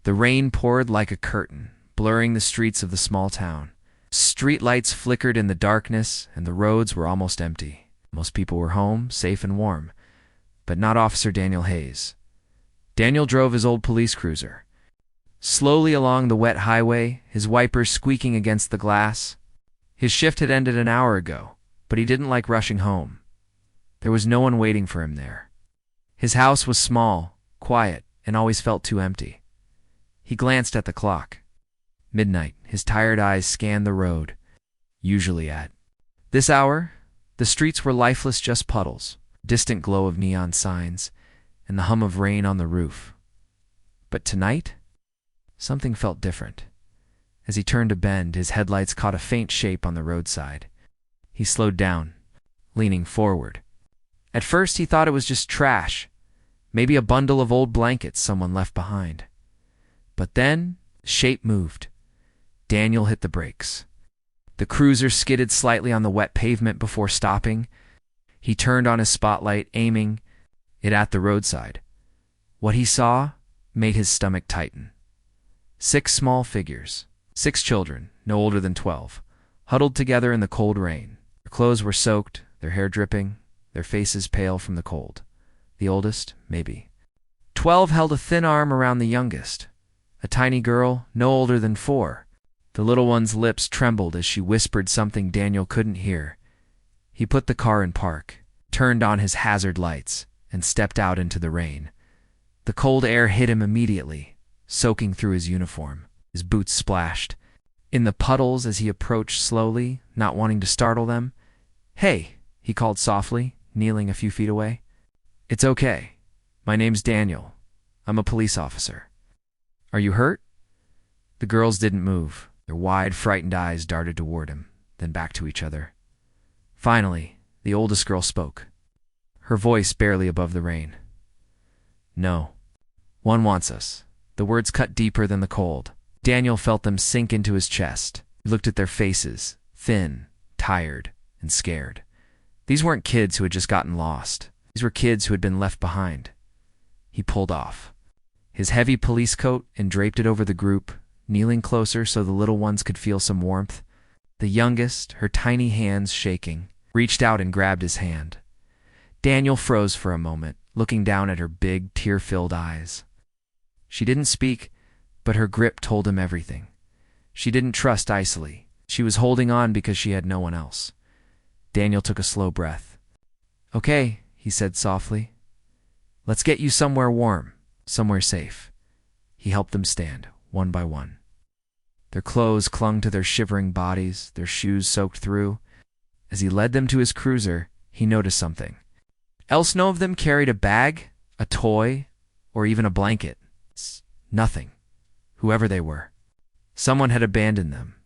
The rain poured like a curtain, blurring the streets of the small town. Street lights flickered in the darkness, and the roads were almost empty. Most people were home, safe and warm, but not Officer Daniel Hayes. Daniel drove his old police cruiser. Slowly along the wet highway, his wipers squeaking against the glass. His shift had ended an hour ago, but he didn't like rushing home. There was no one waiting for him there. His house was small, quiet, and always felt too empty. He glanced at the clock. Midnight. His tired eyes scanned the road. Usually at this hour, the streets were lifeless, just puddles, distant glow of neon signs, and the hum of rain on the roof. But tonight, something felt different. As he turned a bend, his headlights caught a faint shape on the roadside. He slowed down, leaning forward. At first, he thought it was just trash, maybe a bundle of old blankets someone left behind. But then, the shape moved. Daniel hit the brakes. The cruiser skidded slightly on the wet pavement before stopping. He turned on his spotlight, aiming it at the roadside. What he saw made his stomach tighten. 6 small figures, 6 children, no older than 12, huddled together in the cold rain. Their clothes were soaked, their hair dripping, their faces pale from the cold. The oldest, maybe. 12 held a thin arm around the youngest, a tiny girl, no older than 4. The little one's lips trembled as she whispered something Daniel couldn't hear. He put the car in park, turned on his hazard lights, and stepped out into the rain. The cold air hit him immediately, soaking through his uniform. His boots splashed. In the puddles as he approached slowly, not wanting to startle them. "Hey," he called softly, kneeling a few feet away. "It's okay. My name's Daniel. I'm a police officer. Are you hurt?" The girls didn't move. Their wide, frightened eyes darted toward him, then back to each other. Finally, the oldest girl spoke, her voice barely above the rain. "No. One wants us." The words cut deeper than the cold. Daniel felt them sink into his chest. He looked at their faces, thin, tired, and scared. These weren't kids who had just gotten lost. These were kids who had been left behind. He pulled off his heavy police coat and draped it over the group, kneeling closer so the little ones could feel some warmth. The youngest, her tiny hands shaking, reached out and grabbed his hand. Daniel froze for a moment, looking down at her big, tear-filled eyes. She didn't speak, but her grip told him everything. She didn't trust Isley. She was holding on because she had no one else. Daniel took a slow breath. "Okay," he said softly. "Let's get you somewhere warm, somewhere safe." He helped them stand, one by one. Their clothes clung to their shivering bodies, their shoes soaked through. As he led them to his cruiser, he noticed something else. No of them carried a bag, a toy, or even a blanket. Nothing. Whoever they were. Someone had abandoned them.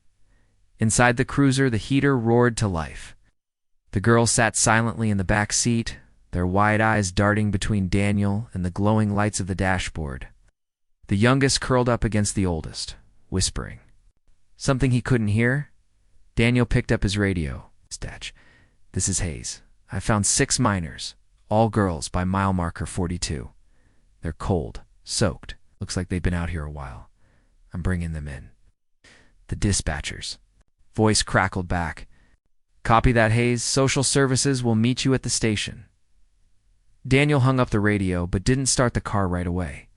Inside the cruiser, the heater roared to life. The girls sat silently in the back seat, their wide eyes darting between Daniel and the glowing lights of the dashboard. The youngest curled up against the oldest, whispering something he couldn't hear. Daniel picked up his radio. "Dispatch, this is Hayes. I found 6 minors, all girls by mile marker 42. They're cold, soaked. Looks like they've been out here a while. I'm bringing them in." The dispatcher's voice crackled back. "Copy that, Hayes. Social services will meet you at the station." Daniel hung up the radio but didn't start the car right away.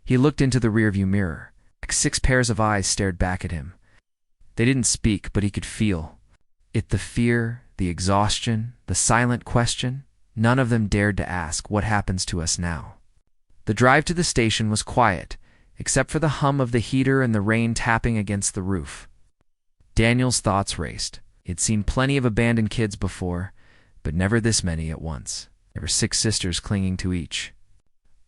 He looked into the rearview mirror. 6 pairs of eyes stared back at him. They didn't speak, but he could feel it. The fear, the exhaustion, the silent question. None of them dared to ask, "What happens to us now?" The drive to the station was quiet, except for the hum of the heater and the rain tapping against the roof. Daniel's thoughts raced. He had seen plenty of abandoned kids before, but never this many at once. There were 6 sisters clinging to each.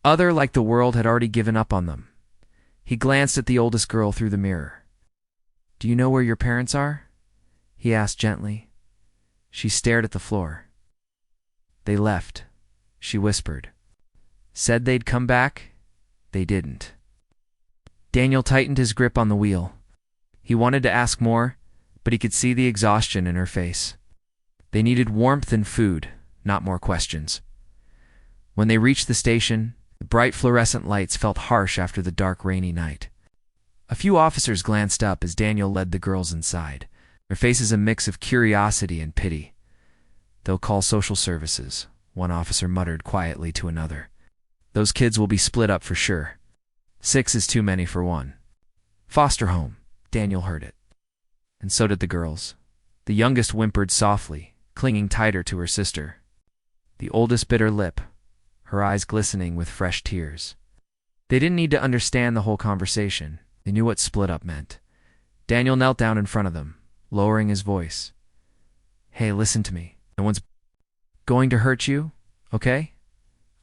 Other, like the world, had already given up on them. He glanced at the oldest girl through the mirror. "Do you know where your parents are?" he asked gently. She stared at the floor. "They left," she whispered. "Said they'd come back. They didn't." Daniel tightened his grip on the wheel. He wanted to ask more, but he could see the exhaustion in her face. They needed warmth and food, not more questions. When they reached the station, The bright fluorescent lights felt harsh after the dark, rainy night. A few officers glanced up as Daniel led the girls inside, their faces a mix of curiosity and pity. "They'll call social services," one officer muttered quietly to another. "Those kids will be split up for sure. 6 is too many for one." "Foster home," Daniel heard it. And so did the girls. The youngest whimpered softly, clinging tighter to her sister. The oldest bit her lip, her eyes glistening with fresh tears. They didn't need to understand the whole conversation. They knew what split up meant. Daniel knelt down in front of them, lowering his voice. "Hey, listen to me. No one's going to hurt you, okay?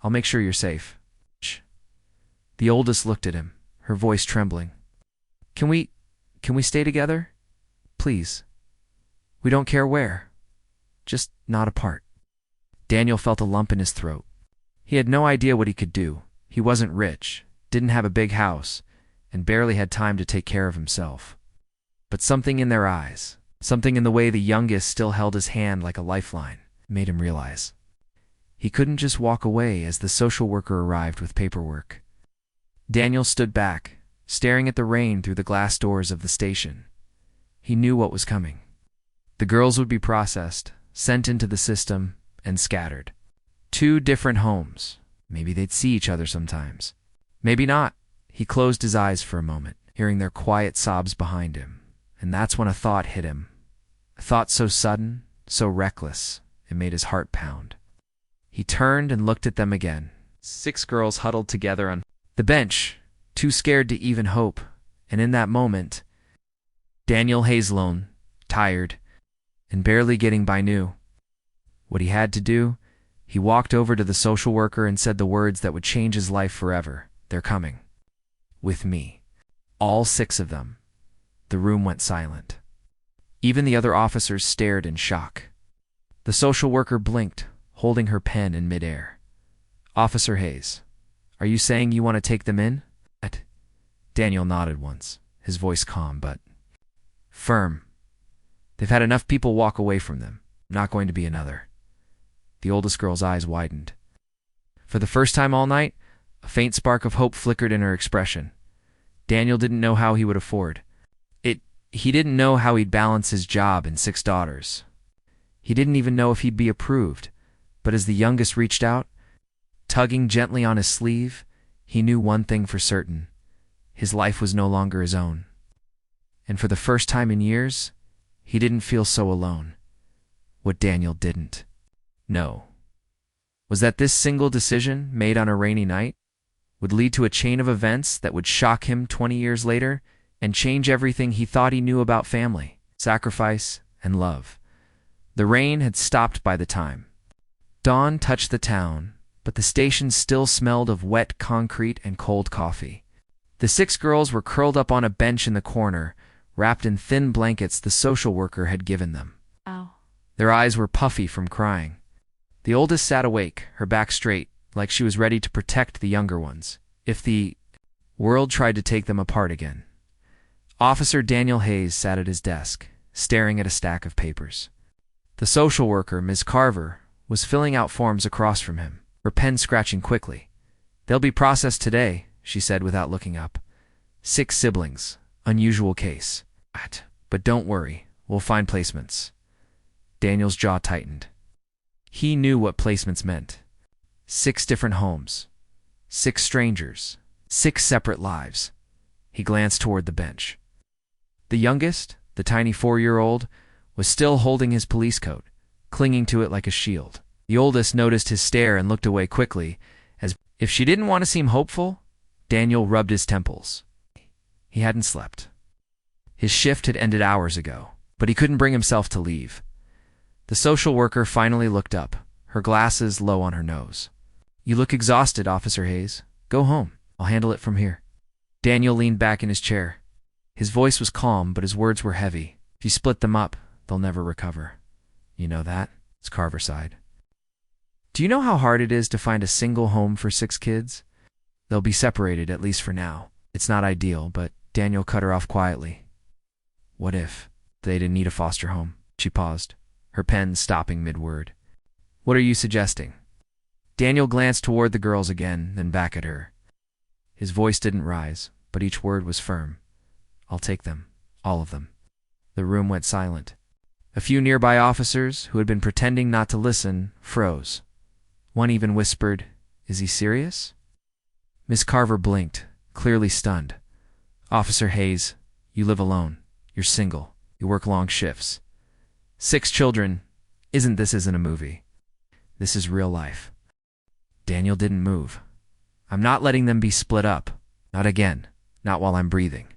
I'll make sure you're safe." Shh. The oldest looked at him, her voice trembling. Can we stay together? Please. We don't care where. Just not apart." Daniel felt a lump in his throat. He had no idea what he could do. He wasn't rich, didn't have a big house, and barely had time to take care of himself. But something in their eyes, something in the way the youngest still held his hand like a lifeline, made him realize. He couldn't just walk away as the social worker arrived with paperwork. Daniel stood back, staring at the rain through the glass doors of the station. He knew what was coming. The girls would be processed, sent into the system, and scattered. 2 different homes. Maybe they'd see each other sometimes. Maybe not. He closed his eyes for a moment, hearing their quiet sobs behind him. And that's when a thought hit him. A thought so sudden, so reckless, it made his heart pound. He turned and looked at them again. 6 girls huddled together on the bench, too scared to even hope. And in that moment, Daniel Hazlone, tired, and barely getting by, knew what he had to do. He walked over to the social worker and said the words that would change his life forever. "They're coming. With me." All 6 of them. The room went silent. Even the other officers stared in shock. The social worker blinked, holding her pen in midair. "Officer Hayes, are you saying you want to take them in?" Daniel nodded once, his voice calm but firm. "They've had enough people walk away from them. Not going to be another." The oldest girl's eyes widened. For the first time all night, a faint spark of hope flickered in her expression. Daniel didn't know how he would afford it. He didn't know how he'd balance his job and 6 daughters. He didn't even know if he'd be approved. But as the youngest reached out, tugging gently on his sleeve, he knew one thing for certain. His life was no longer his own. And for the first time in years, he didn't feel so alone. What Daniel didn't know was that this single decision, made on a rainy night, would lead to a chain of events that would shock him 20 years later and change everything he thought he knew about family, sacrifice, and love. The rain had stopped by the time dawn touched the town, but the station still smelled of wet concrete and cold coffee. The 6 girls were curled up on a bench in the corner, wrapped in thin blankets the social worker had given them. Ow. Their eyes were puffy from crying. The oldest sat awake, her back straight, like she was ready to protect the younger ones if the world tried to take them apart again. Officer Daniel Hayes sat at his desk, staring at a stack of papers. The social worker, Ms. Carver, was filling out forms across from him, her pen scratching quickly. "They'll be processed today," she said without looking up. 6 siblings. Unusual case. But don't worry, we'll find placements." Daniel's jaw tightened. He knew what placements meant. 6 different homes. 6 strangers. 6 separate lives. He glanced toward the bench. The youngest, the tiny 4-year-old, was still holding his police coat, clinging to it like a shield. The oldest noticed his stare and looked away quickly, as if she didn't want to seem hopeful. Daniel rubbed his temples. He hadn't slept. His shift had ended hours ago, but he couldn't bring himself to leave. The social worker finally looked up, her glasses low on her nose. "You look exhausted, Officer Hayes. Go home. I'll handle it from here." Daniel leaned back in his chair. His voice was calm, but his words were heavy. "If you split them up, they'll never recover. You know that?" Carver sighed. "Do you know how hard it is to find a single home for 6 kids? They'll be separated, at least for now. It's not ideal, but..." Daniel cut her off quietly. "What if they didn't need a foster home?" She paused, her pen stopping mid-word. "What are you suggesting?" Daniel glanced toward the girls again, then back at her. His voice didn't rise, but each word was firm. I'll take them, all of them. The room went silent. A few nearby officers, who had been pretending not to listen, froze. One even whispered, "Is he serious?" Miss Carver blinked, clearly stunned. "Officer Hayes, you live alone. You're single. You work long shifts. 6 children. This isn't a movie. This is real life." Daniel didn't move. "I'm not letting them be split up. Not again. Not while I'm breathing."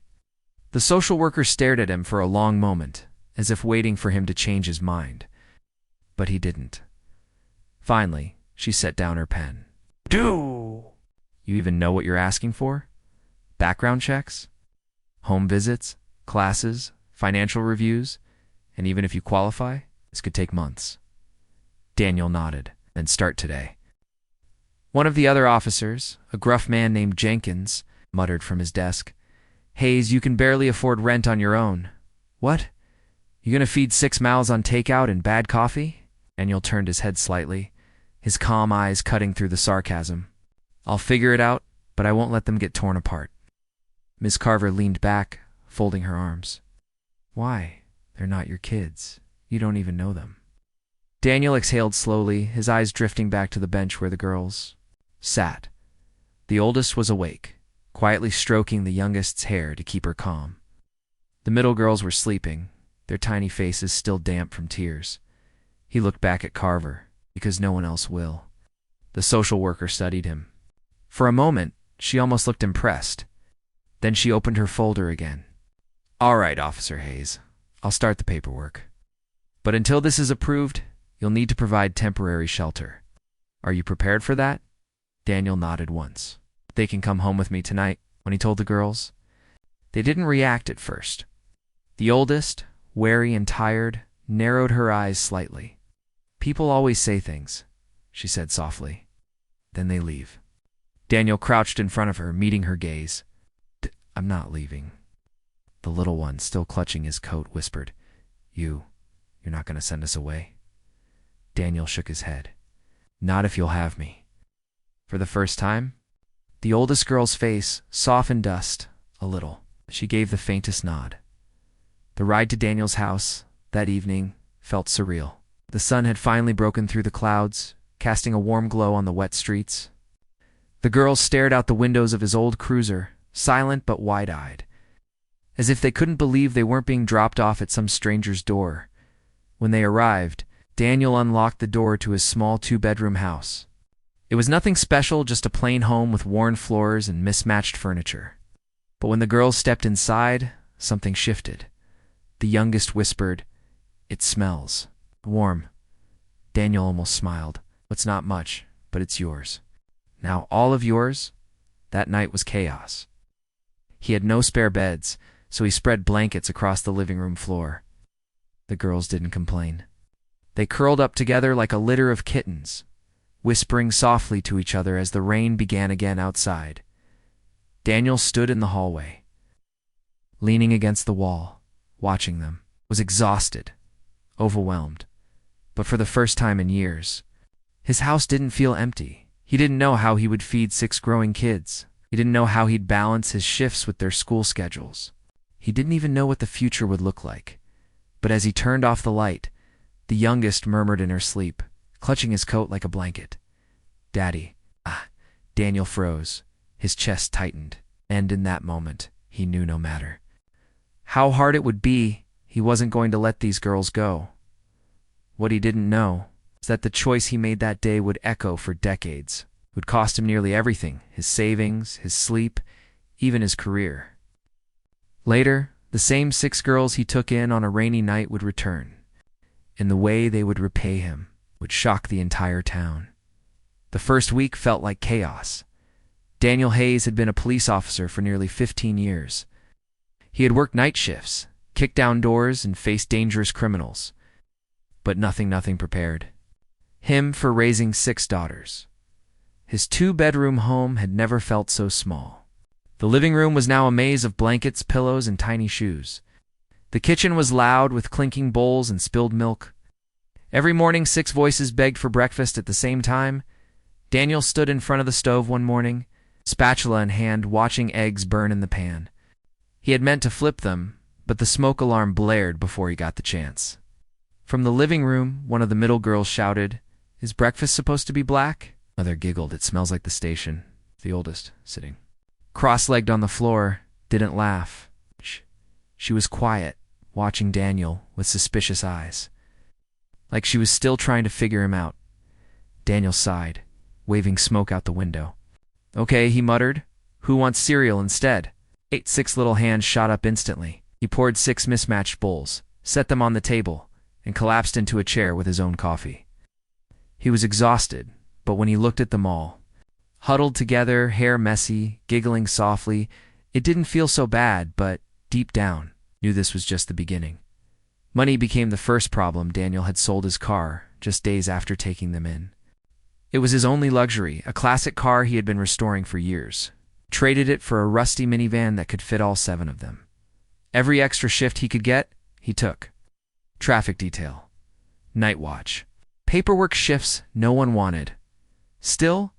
The social worker stared at him for a long moment, as if waiting for him to change his mind. But he didn't. Finally, she set down her pen. "Do you even know what you're asking for? Background checks? Home visits? Classes? Financial reviews? And even if you qualify, this could take months." Daniel nodded. "Then start today." One of the other officers, a gruff man named Jenkins, muttered from his desk, "Hayes, you can barely afford rent on your own." "What? You gonna feed 6 mouths on takeout and bad coffee?" Daniel turned his head slightly, his calm eyes cutting through the sarcasm. "I'll figure it out, but I won't let them get torn apart." Miss Carver leaned back, folding her arms. "Why? They're not your kids. You don't even know them." Daniel exhaled slowly, his eyes drifting back to the bench where the girls sat. The oldest was awake, quietly stroking the youngest's hair to keep her calm. The middle girls were sleeping, their tiny faces still damp from tears. He looked back at Carver, because no one else will. The social worker studied him. For a moment, she almost looked impressed. Then she opened her folder again. "All right, Officer Hayes, I'll start the paperwork. But until this is approved, you'll need to provide temporary shelter. Are you prepared for that?" Daniel nodded once. "They can come home with me tonight," when he told the girls. They didn't react at first. The oldest, wary and tired, narrowed her eyes slightly. "People always say things," she said softly. "Then they leave." Daniel crouched in front of her, meeting her gaze. "I'm not leaving." The little one, still clutching his coat, whispered, You're not going to send us away?" Daniel shook his head. "Not if you'll have me." For the first time, the oldest girl's face softened dust a little. She gave the faintest nod. The ride to Daniel's house that evening felt surreal. The sun had finally broken through the clouds, casting a warm glow on the wet streets. The girls stared out the windows of his old cruiser, silent but wide-eyed, as if they couldn't believe they weren't being dropped off at some stranger's door. When they arrived, Daniel unlocked the door to his small 2-bedroom house. It was nothing special, just a plain home with worn floors and mismatched furniture. But when the girls stepped inside, something shifted. The youngest whispered, "It smells. Warm." Daniel almost smiled. "It's not much, but it's yours. Now all of yours." That night was chaos. He had no spare beds, so he spread blankets across the living room floor. The girls didn't complain. They curled up together like a litter of kittens, whispering softly to each other as the rain began again outside. Daniel stood in the hallway, leaning against the wall, watching them, was exhausted, overwhelmed. But for the first time in years, his house didn't feel empty. He didn't know how he would feed 6 growing kids. He didn't know how he'd balance his shifts with their school schedules. He didn't even know what the future would look like. But as he turned off the light, the youngest murmured in her sleep, clutching his coat like a blanket, "Daddy." Daniel froze. His chest tightened, and in that moment, he knew no matter how hard it would be, he wasn't going to let these girls go. What he didn't know is that the choice he made that day would echo for decades, would cost him nearly everything, his savings, his sleep, even his career. Later, the same 6 girls he took in on a rainy night would return, and the way they would repay him would shock the entire town. The first week felt like chaos. Daniel Hayes had been a police officer for nearly 15 years. He had worked night shifts, kicked down doors, and faced dangerous criminals. But nothing prepared him for raising 6 daughters. His 2-bedroom home had never felt so small. The living room was now a maze of blankets, pillows, and tiny shoes. The kitchen was loud with clinking bowls and spilled milk. Every morning 6 voices begged for breakfast at the same time, Daniel stood in front of the stove one morning, spatula in hand, watching eggs burn in the pan. He had meant to flip them, but the smoke alarm blared before he got the chance. From the living room, one of the middle girls shouted, "Is breakfast supposed to be black?" Mother giggled. "It smells like the station." The oldest, sitting cross-legged on the floor, didn't laugh. She was quiet, watching Daniel with suspicious eyes, like she was still trying to figure him out. Daniel sighed, waving smoke out the window. "Okay," he muttered. "Who wants cereal instead?" 6 little hands shot up instantly. He poured 6 mismatched bowls, set them on the table, and collapsed into a chair with his own coffee. He was exhausted, but when he looked at them all, huddled together, hair messy, giggling softly, it didn't feel so bad, but deep down, knew this was just the beginning. Money became the first problem. Daniel had sold his car just days after taking them in. It was his only luxury, a classic car he had been restoring for years. Traded it for a rusty minivan that could fit all 7 of them. Every extra shift he could get, he took. Traffic detail, night watch, paperwork shifts no one wanted. Still,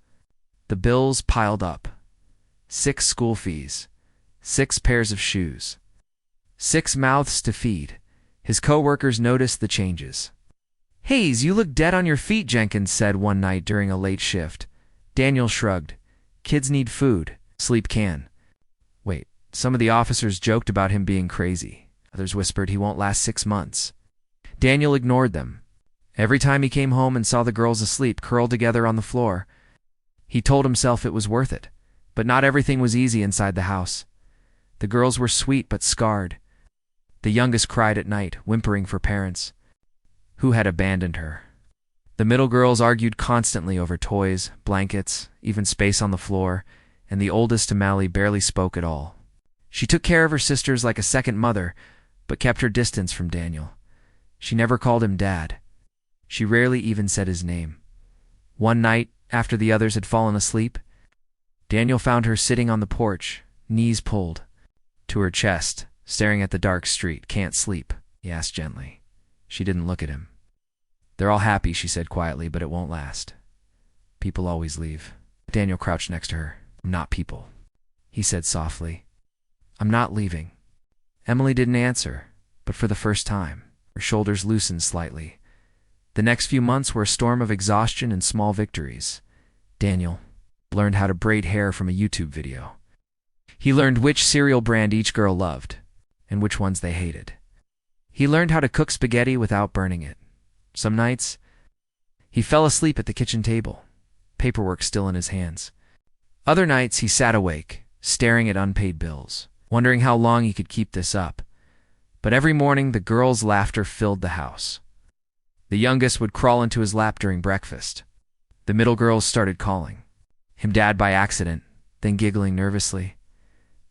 the bills piled up. 6 school fees, 6 pairs of shoes, 6 mouths to feed. His co-workers noticed the changes. "Hayes, you look dead on your feet," Jenkins said one night during a late shift. Daniel shrugged. "Kids need food. Sleep can." Wait, some of the officers joked about him being crazy. Others whispered he won't last 6 months. Daniel ignored them. Every time he came home and saw the girls asleep, curled together on the floor, he told himself it was worth it. But not everything was easy inside the house. The girls were sweet but scarred. The youngest cried at night, whimpering for parents who had abandoned her. The middle girls argued constantly over toys, blankets, even space on the floor, and the oldest, Amali, barely spoke at all. She took care of her sisters like a second mother, but kept her distance from Daniel. She never called him Dad. She rarely even said his name. One night, after the others had fallen asleep, Daniel found her sitting on the porch, knees pulled to her chest, staring at the dark street. "Can't sleep?" he asked gently. She didn't look at him. "They're all happy," she said quietly, "but it won't last. People always leave." Daniel crouched next to her. "I'm not people," he said softly. "I'm not leaving." Emily didn't answer, but for the first time, her shoulders loosened slightly. The next few months were a storm of exhaustion and small victories. Daniel learned how to braid hair from a YouTube video. He learned which cereal brand each girl loved, and which ones they hated. He learned how to cook spaghetti without burning it. Some nights, he fell asleep at the kitchen table, paperwork still in his hands. Other nights, he sat awake, staring at unpaid bills, wondering how long he could keep this up. But every morning, the girls' laughter filled the house. The youngest would crawl into his lap during breakfast. The middle girls started calling him Dad by accident, then giggling nervously.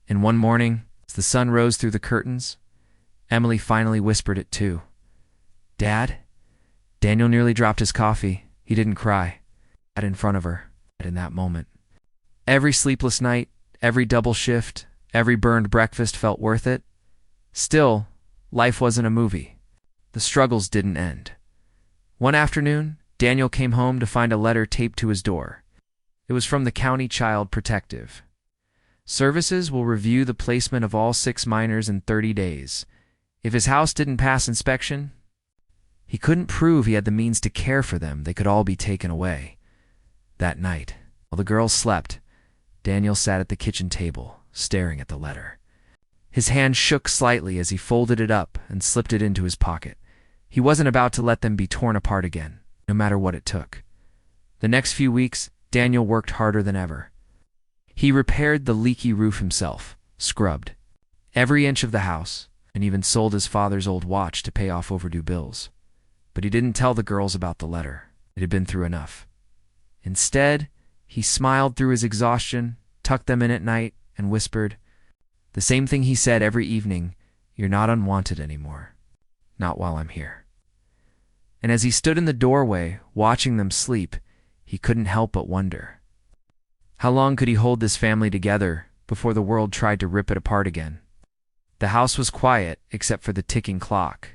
And one morning, as the sun rose through the curtains, Emily finally whispered it too. "Dad?" Daniel nearly dropped his coffee. He didn't cry. Sat in front of her in that moment. Every sleepless night, every double shift, every burned breakfast felt worth it. Still, life wasn't a movie. The struggles didn't end. One afternoon, Daniel came home to find a letter taped to his door. It was from the County Child Protective. "Services will review the placement of all 6 minors in 30 days. If his house didn't pass inspection," he couldn't prove he had the means to care for them. They could all be taken away. That night, while the girls slept, Daniel sat at the kitchen table, staring at the letter. His hand shook slightly as he folded it up and slipped it into his pocket. He wasn't about to let them be torn apart again, no matter what it took. The next few weeks, Daniel worked harder than ever. He repaired the leaky roof himself, scrubbed every inch of the house, and even sold his father's old watch to pay off overdue bills. But he didn't tell the girls about the letter. It had been through enough. Instead, he smiled through his exhaustion, tucked them in at night, and whispered, the same thing he said every evening, "You're not unwanted anymore. Not while I'm here." And as he stood in the doorway, watching them sleep, he couldn't help but wonder. How long could he hold this family together before the world tried to rip it apart again? The house was quiet except for the ticking clock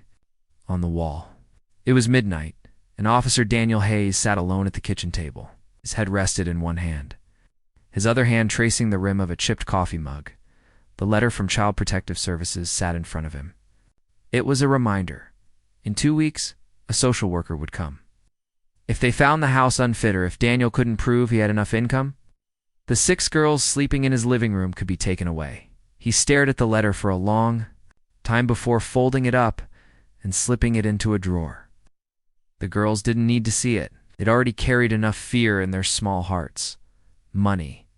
on the wall. It was midnight, and Officer Daniel Hayes sat alone at the kitchen table. His head rested in one hand, his other hand tracing the rim of a chipped coffee mug. The letter from Child Protective Services sat in front of him. It was a reminder. In 2 weeks, a social worker would come. If they found the house unfit, or if Daniel couldn't prove he had enough income, the 6 girls sleeping in his living room could be taken away. He stared at the letter for a long time before folding it up and slipping it into a drawer. The girls didn't need to see it. They'd already carried enough fear in their small hearts. Money.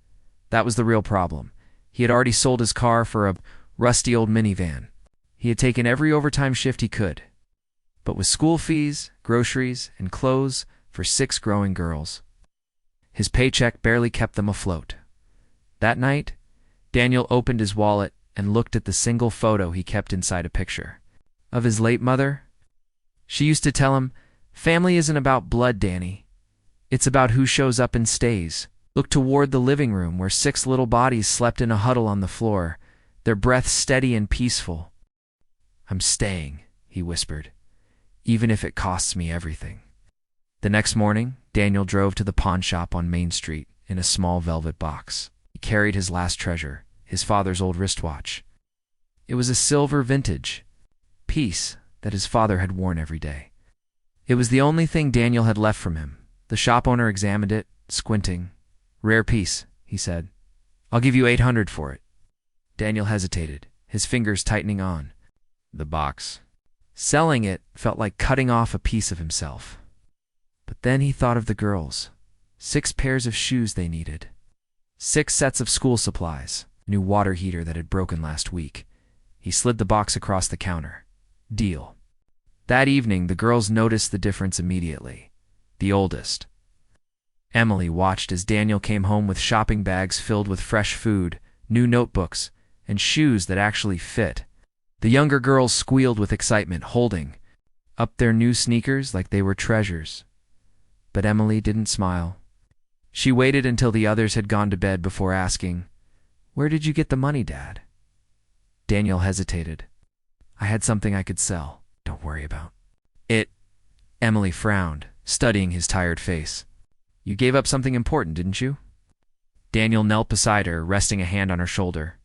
That was the real problem. He had already sold his car for a rusty old minivan. He had taken every overtime shift he could. But with school fees, groceries, and clothes for 6 growing girls, his paycheck barely kept them afloat. That night, Daniel opened his wallet and looked at the single photo he kept inside a picture of his late mother. She used to tell him, "Family isn't about blood, Danny. It's about who shows up and stays." Looked toward the living room where 6 little bodies slept in a huddle on the floor, their breaths steady and peaceful. "I'm staying," he whispered, "even if it costs me everything." The next morning, Daniel drove to the pawn shop on Main Street in a small velvet box. He carried his last treasure, his father's old wristwatch. It was a silver vintage piece that his father had worn every day. It was the only thing Daniel had left from him. The shop owner examined it, squinting. "Rare piece," he said. "I'll give you 800 for it." Daniel hesitated, his fingers tightening on the box. Selling it felt like cutting off a piece of himself. But then he thought of the girls. 6 pairs of shoes they needed. 6 sets of school supplies, a new water heater that had broken last week. He slid the box across the counter. Deal. That evening, the girls noticed the difference immediately. The oldest, Emily, watched as Daniel came home with shopping bags filled with fresh food, new notebooks, and shoes that actually fit. The younger girls squealed with excitement, holding up their new sneakers like they were treasures. But Emily didn't smile. She waited until the others had gone to bed before asking, "Where did you get the money, Dad?" Daniel hesitated. "I had something I could sell. Don't worry about it." Emily frowned, studying his tired face. "You gave up something important, didn't you?" Daniel knelt beside her, resting a hand on her shoulder.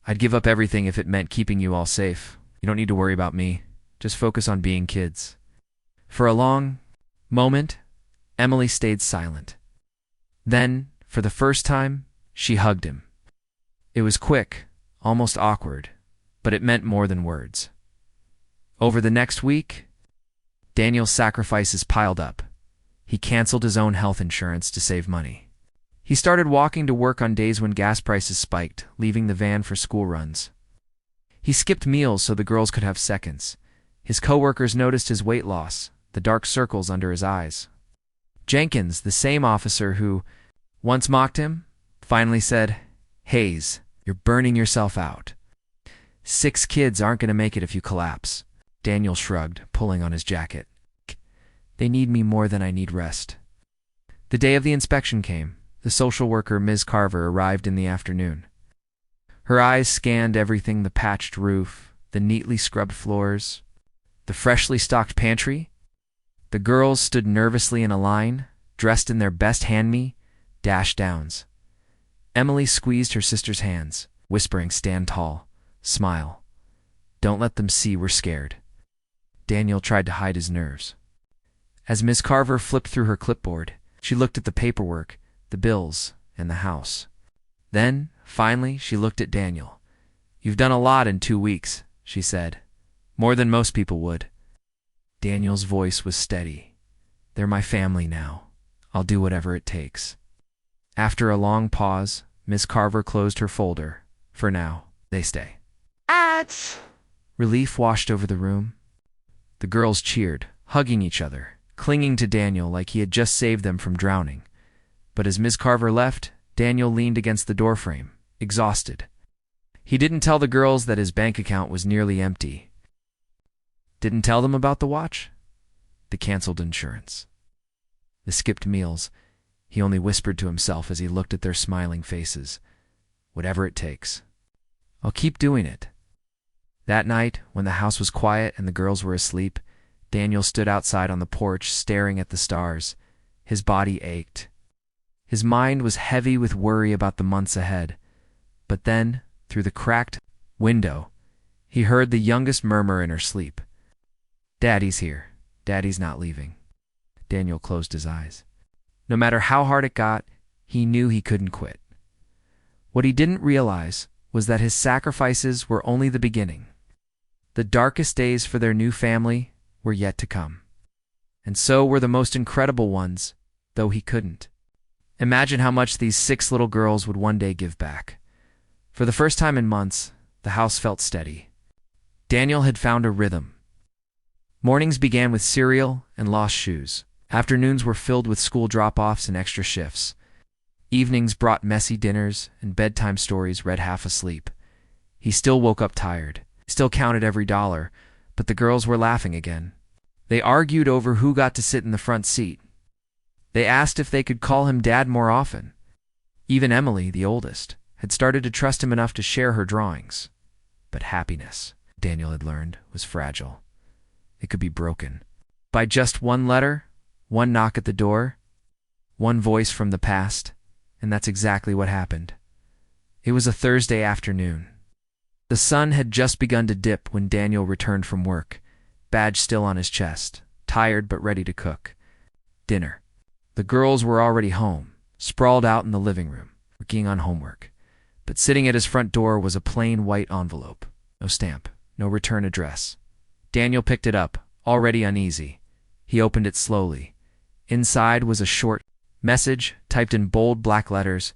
"I'd give up everything if it meant keeping you all safe. You don't need to worry about me. Just focus on being kids." For a long moment, Emily stayed silent. Then, for the first time, she hugged him. It was quick, almost awkward, but it meant more than words. Over the next week, Daniel's sacrifices piled up. He canceled his own health insurance to save money. He started walking to work on days when gas prices spiked, leaving the van for school runs. He skipped meals so the girls could have seconds. His coworkers noticed his weight loss, the dark circles under his eyes. Jenkins, the same officer who once mocked him, finally said, "Hayes, you're burning yourself out. 6 kids aren't going to make it if you collapse." Daniel shrugged, pulling on his jacket. "They need me more than I need rest." The day of the inspection came. The social worker, Ms. Carver, arrived in the afternoon. Her eyes scanned everything: the patched roof, the neatly scrubbed floors, the freshly stocked pantry. The girls stood nervously in a line, dressed in their best hand-me-downs. Emily squeezed her sister's hands, whispering, "Stand tall. Smile. Don't let them see we're scared." Daniel tried to hide his nerves. As Ms. Carver flipped through her clipboard, she looked at the paperwork, the bills, and the house. Then, finally, she looked at Daniel. "You've done a lot in 2 weeks," she said. "More than most people would." Daniel's voice was steady. "They're my family now. I'll do whatever it takes." After a long pause, Ms. Carver closed her folder. "For now, they stay." Relief washed over the room. The girls cheered, hugging each other, clinging to Daniel like he had just saved them from drowning. But as Ms. Carver left, Daniel leaned against the doorframe, exhausted. He didn't tell the girls that his bank account was nearly empty. Didn't tell them about the watch, the canceled insurance, the skipped meals. He only whispered to himself as he looked at their smiling faces. "Whatever it takes. I'll keep doing it." That night, when the house was quiet and the girls were asleep, Daniel stood outside on the porch staring at the stars. His body ached. His mind was heavy with worry about the months ahead. But then, through the cracked window, he heard the youngest murmur in her sleep. "Daddy's here. Daddy's not leaving." Daniel closed his eyes. No matter how hard it got, he knew he couldn't quit. What he didn't realize was that his sacrifices were only the beginning. The darkest days for their new family were yet to come. And so were the most incredible ones, though he couldn't. Imagine how much these 6 little girls would one day give back. For the first time in months, the house felt steady. Daniel had found a rhythm. Mornings began with cereal and lost shoes. Afternoons were filled with school drop-offs and extra shifts. Evenings brought messy dinners, and bedtime stories read half asleep. He still woke up tired, still counted every dollar, but the girls were laughing again. They argued over who got to sit in the front seat. They asked if they could call him Dad more often. Even Emily, the oldest, had started to trust him enough to share her drawings. But happiness, Daniel had learned, was fragile. It could be broken by just one letter, one knock at the door, one voice from the past, and that's exactly what happened. It was a Thursday afternoon. The sun had just begun to dip when Daniel returned from work, badge still on his chest, tired but ready to cook. Dinner. The girls were already home, sprawled out in the living room, working on homework. But sitting at his front door was a plain white envelope. No stamp, no return address. Daniel picked it up, already uneasy. He opened it slowly. Inside was a short message, typed in bold black letters.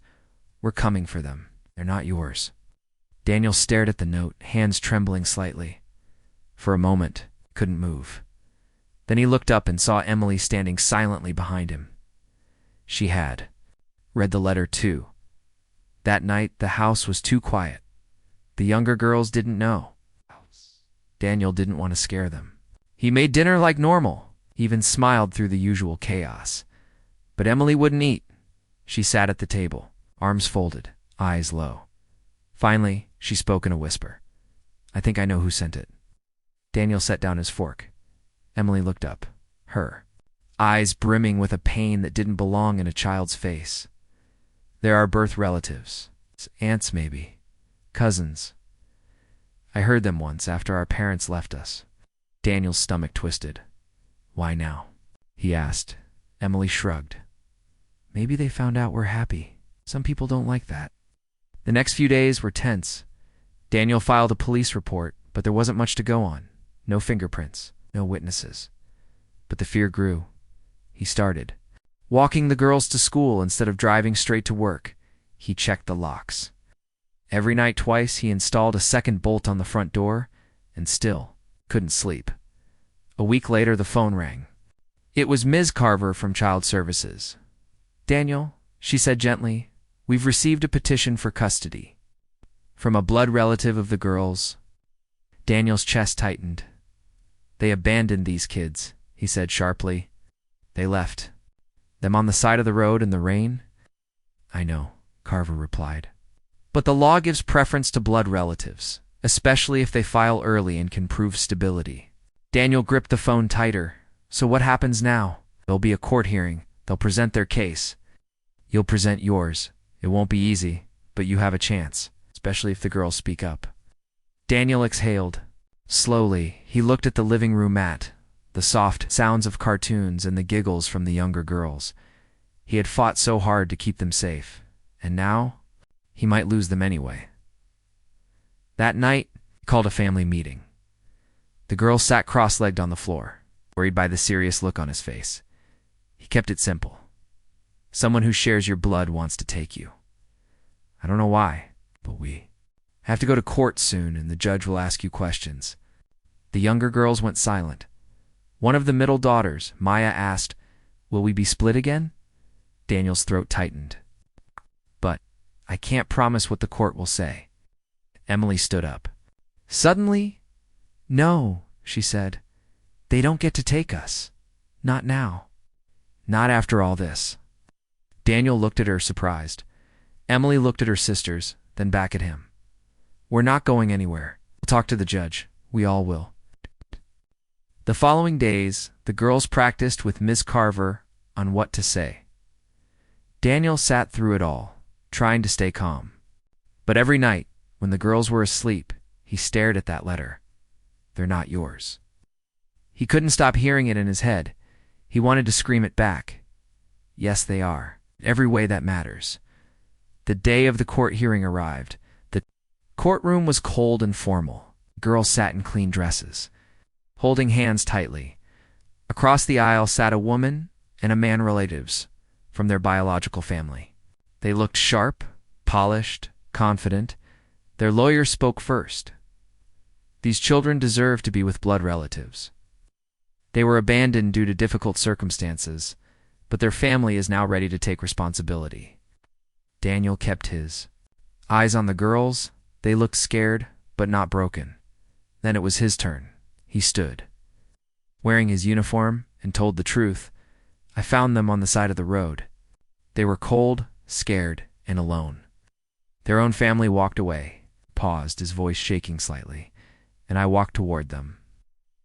"We're coming for them. They're not yours." Daniel stared at the note, hands trembling slightly. For a moment, couldn't move. Then he looked up and saw Emily standing silently behind him. She had read the letter too. That night, the house was too quiet. The younger girls didn't know. Daniel didn't want to scare them. He made dinner like normal, even smiled through the usual chaos. But Emily wouldn't eat. She sat at the table, arms folded, eyes low. Finally, she spoke in a whisper. "I think I know who sent it." Daniel set down his fork. Emily looked up. Her eyes brimming with a pain that didn't belong in a child's face. "There are birth relatives. Aunts maybe. Cousins. I heard them once after our parents left us." Daniel's stomach twisted. "Why now?" he asked. Emily shrugged. "Maybe they found out we're happy. Some people don't like that." The next few days were tense. Daniel filed a police report, but there wasn't much to go on. No fingerprints, no witnesses. But the fear grew. He started walking the girls to school instead of driving straight to work. He checked the locks. Every night twice he installed a second bolt on the front door, and still couldn't sleep. A week later the phone rang. It was Ms. Carver from Child Services. "Daniel," she said gently, "we've received a petition for custody from a blood relative of the girls." Daniel's chest tightened. "They abandoned these kids," he said sharply. "They left them on the side of the road in the rain." "I know," Carver replied. "But the law gives preference to blood relatives, especially if they file early and can prove stability." Daniel gripped the phone tighter. "So what happens now?" "There'll be a court hearing. They'll present their case. You'll present yours. It won't be easy, but you have a chance, especially if the girls speak up." Daniel exhaled. Slowly, he looked at the living room mat, the soft sounds of cartoons and the giggles from the younger girls. He had fought so hard to keep them safe, and now he might lose them anyway. That night, he called a family meeting. The girls sat cross-legged on the floor, worried by the serious look on his face. He kept it simple. "Someone who shares your blood wants to take you. I don't know why, but we have to go to court soon, and the judge will ask you questions." The younger girls went silent. One of the middle daughters, Maya, asked, "Will we be split again?" Daniel's throat tightened. "But I can't promise what the court will say." Emily stood up. Suddenly, "No," she said. "They don't get to take us. Not now. Not after all this." Daniel looked at her, surprised. Emily looked at her sisters, then back at him. "We're not going anywhere. We'll talk to the judge. We all will." The following days, the girls practiced with Ms. Carver on what to say. Daniel sat through it all, trying to stay calm. But every night, when the girls were asleep, he stared at that letter. "They're not yours." He couldn't stop hearing it in his head. He wanted to scream it back. Yes, they are. Every way that matters. The day of the court hearing arrived. The courtroom was cold and formal. Girls sat in clean dresses, holding hands tightly. Across the aisle sat a woman and a man, relatives from their biological family. They looked sharp, polished, confident. Their lawyer spoke first. These children deserve to be with blood relatives. They were abandoned due to difficult circumstances, but their family is now ready to take responsibility. Daniel kept his eyes on the girls. They looked scared, but not broken. Then it was his turn. He stood, wearing his uniform, and told the truth. "I found them on the side of the road. They were cold, scared, and alone. Their own family walked away," paused, his voice shaking slightly, "and I walked toward them."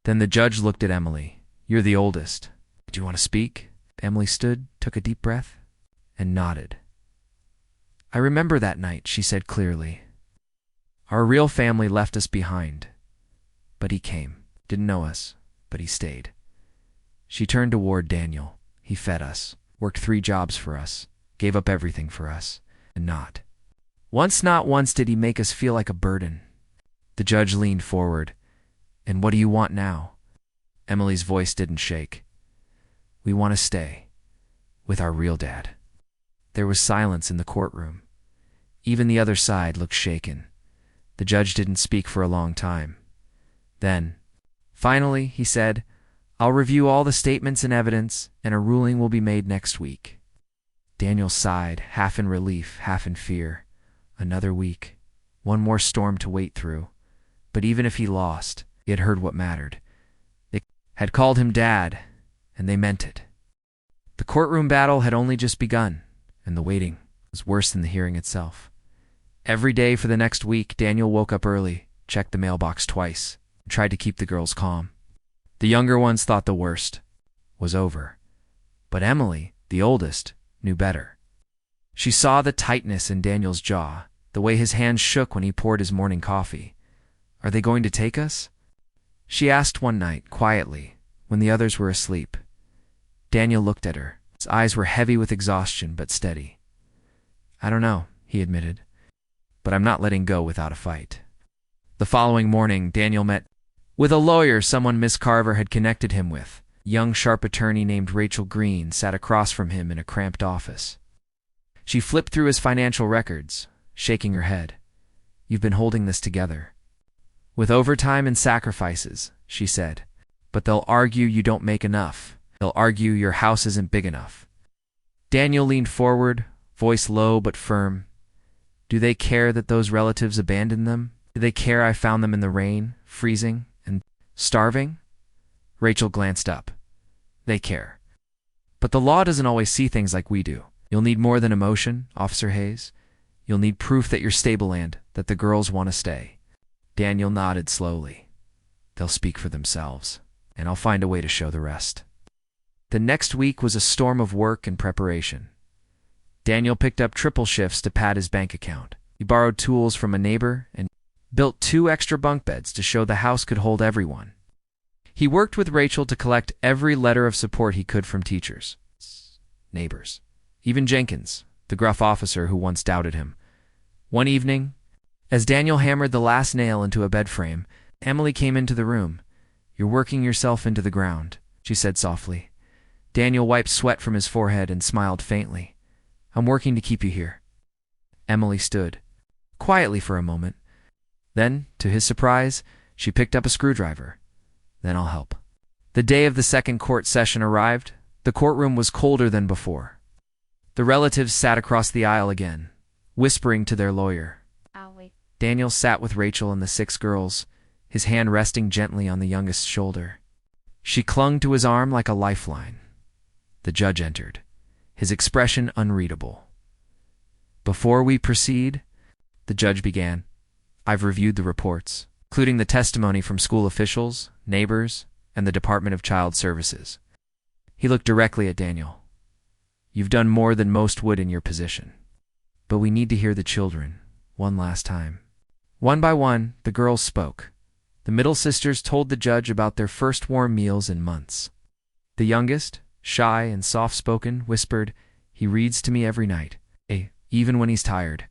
Then the judge looked at Emily. "You're the oldest. Do you want to speak?" Emily stood, took a deep breath, and nodded. "I remember that night," she said clearly. "Our real family left us behind. But he came. Didn't know us, but he stayed." She turned toward Daniel. "He fed us, worked 3 jobs for us, gave up everything for us, and not once did he make us feel like a burden." The judge leaned forward. "And what do you want now?" Emily's voice didn't shake. "We want to stay with our real dad." There was silence in the courtroom. Even the other side looked shaken. The judge didn't speak for a long time. Then, finally, he said, "I'll review all the statements and evidence, and a ruling will be made next week." Daniel sighed, half in relief, half in fear. Another week. One more storm to wait through. But even if he lost, he had heard what mattered. They had called him Dad, and they meant it. The courtroom battle had only just begun, and the waiting was worse than the hearing itself. Every day for the next week, Daniel woke up early, checked the mailbox twice, and tried to keep the girls calm. The younger ones thought the worst was over. But Emily, the oldest, knew better. She saw the tightness in Daniel's jaw, the way his hands shook when he poured his morning coffee. "Are they going to take us?" she asked one night, quietly, when the others were asleep. Daniel looked at her. His eyes were heavy with exhaustion, but steady. "I don't know," he admitted, "but I'm not letting go without a fight." The following morning, Daniel met with a lawyer someone Miss Carver had connected him with. A young, sharp attorney named Rachel Green sat across from him in a cramped office. She flipped through his financial records, shaking her head. "You've been holding this together with overtime and sacrifices," she said. "But they'll argue you don't make enough. They'll argue your house isn't big enough." Daniel leaned forward, voice low but firm. "Do they care that those relatives abandoned them? Do they care I found them in the rain, freezing and starving?" Rachel glanced up. "They care. But the law doesn't always see things like we do. You'll need more than emotion, Officer Hayes. You'll need proof that you're stable and that the girls want to stay." Daniel nodded slowly. "They'll speak for themselves, and I'll find a way to show the rest." The next week was a storm of work and preparation. Daniel picked up triple shifts to pad his bank account. He borrowed tools from a neighbor and built 2 extra bunk beds to show the house could hold everyone. He worked with Rachel to collect every letter of support he could from teachers, neighbors, even Jenkins, the gruff officer who once doubted him. One evening, as Daniel hammered the last nail into a bed frame, Emily came into the room. "You're working yourself into the ground," she said softly. Daniel wiped sweat from his forehead and smiled faintly. "I'm working to keep you here." Emily stood quietly for a moment. Then, to his surprise, she picked up a screwdriver. "Then I'll help." The day of the second court session arrived. The courtroom was colder than before. The relatives sat across the aisle again, whispering to their lawyer. Daniel sat with Rachel and the 6 girls, his hand resting gently on the youngest's shoulder. She clung to his arm like a lifeline. The judge entered, his expression unreadable. "Before we proceed," the judge began, "I've reviewed the reports, including the testimony from school officials, neighbors, and the Department of Child Services." He looked directly at Daniel. You've done more than most would in your position. But we need to hear the children, one last time. One by one, the girls spoke. The middle sisters told the judge about their first warm meals in months. The youngest, shy and soft-spoken, whispered, "He reads to me every night, even when he's tired."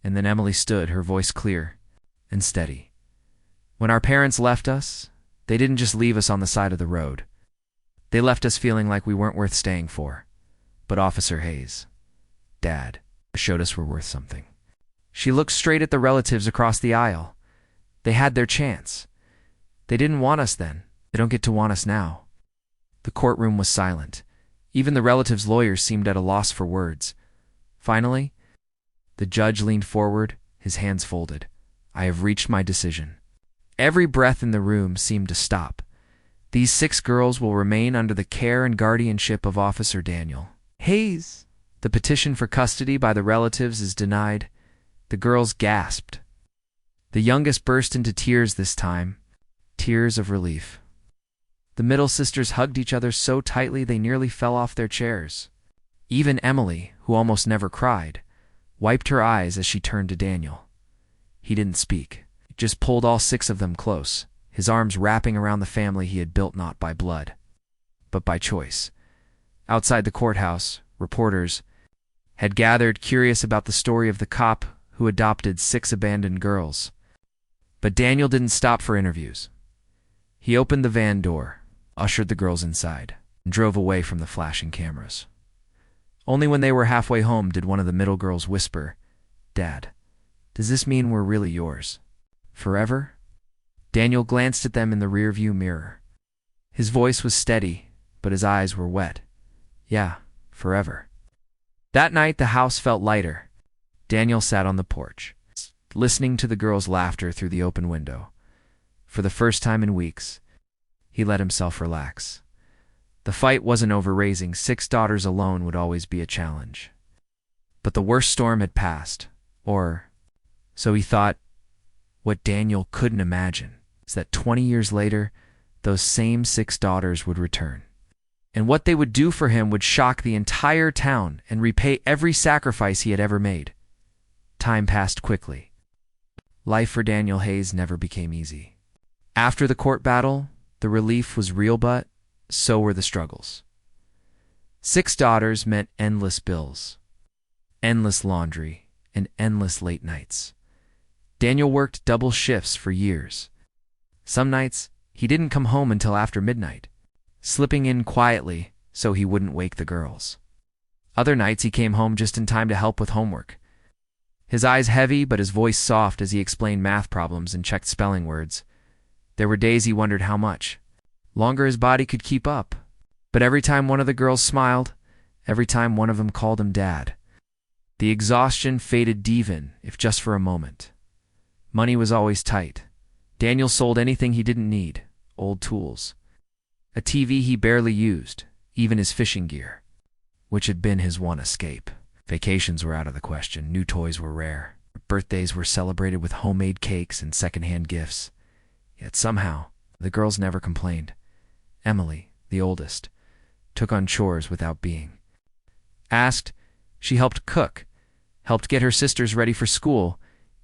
And then Emily stood, her voice clear and steady. "When our parents left us, they didn't just leave us on the side of the road. They left us feeling like we weren't worth staying for. But Officer Hayes, Dad, showed us we're worth something." She looked straight at the relatives across the aisle. They had their chance. They didn't want us then. They don't get to want us now. The courtroom was silent. Even the relatives' lawyers seemed at a loss for words. Finally, the judge leaned forward, his hands folded. "I have reached my decision." Every breath in the room seemed to stop. These 6 girls will remain under the care and guardianship of Officer Daniel Hayes. The petition for custody by the relatives is denied. The girls gasped. The youngest burst into tears this time, tears of relief. The middle sisters hugged each other so tightly they nearly fell off their chairs. Even Emily, who almost never cried, wiped her eyes as she turned to Daniel. He didn't speak. He just pulled all 6 of them close, his arms wrapping around the family he had built not by blood, but by choice. Outside the courthouse, reporters had gathered, curious about the story of the cop who adopted 6 abandoned girls. But Daniel didn't stop for interviews. He opened the van door, ushered the girls inside, and drove away from the flashing cameras. Only when they were halfway home did one of the middle girls whisper, "Dad, does this mean we're really yours? Forever?" Daniel glanced at them in the rearview mirror. His voice was steady, but his eyes were wet. "Yeah, forever." That night the house felt lighter. Daniel sat on the porch, listening to the girls' laughter through the open window. For the first time in weeks, he let himself relax. The fight wasn't over. Raising 6 daughters alone would always be a challenge. But the worst storm had passed, or so he thought. What Daniel couldn't imagine is that 20 years later, those same 6 daughters would return. And what they would do for him would shock the entire town and repay every sacrifice he had ever made. Time passed quickly. Life for Daniel Hayes never became easy. After the court battle, the relief was real, but so were the struggles. 6 daughters meant endless bills, endless laundry, and endless late nights. Daniel worked double shifts for years. Some nights, he didn't come home until after midnight, slipping in quietly so he wouldn't wake the girls. Other nights he came home just in time to help with homework. His eyes heavy but his voice soft as he explained math problems and checked spelling words. There were days he wondered how much longer his body could keep up. But every time one of the girls smiled, every time one of them called him Dad, the exhaustion faded even, if just for a moment. Money was always tight. Daniel sold anything he didn't need, old tools, a TV he barely used, even his fishing gear, which had been his one escape. Vacations were out of the question. New toys were rare. Birthdays were celebrated with homemade cakes and secondhand gifts. Yet somehow, the girls never complained. Emily, the oldest, took on chores without being asked. She helped cook, helped get her sisters ready for school,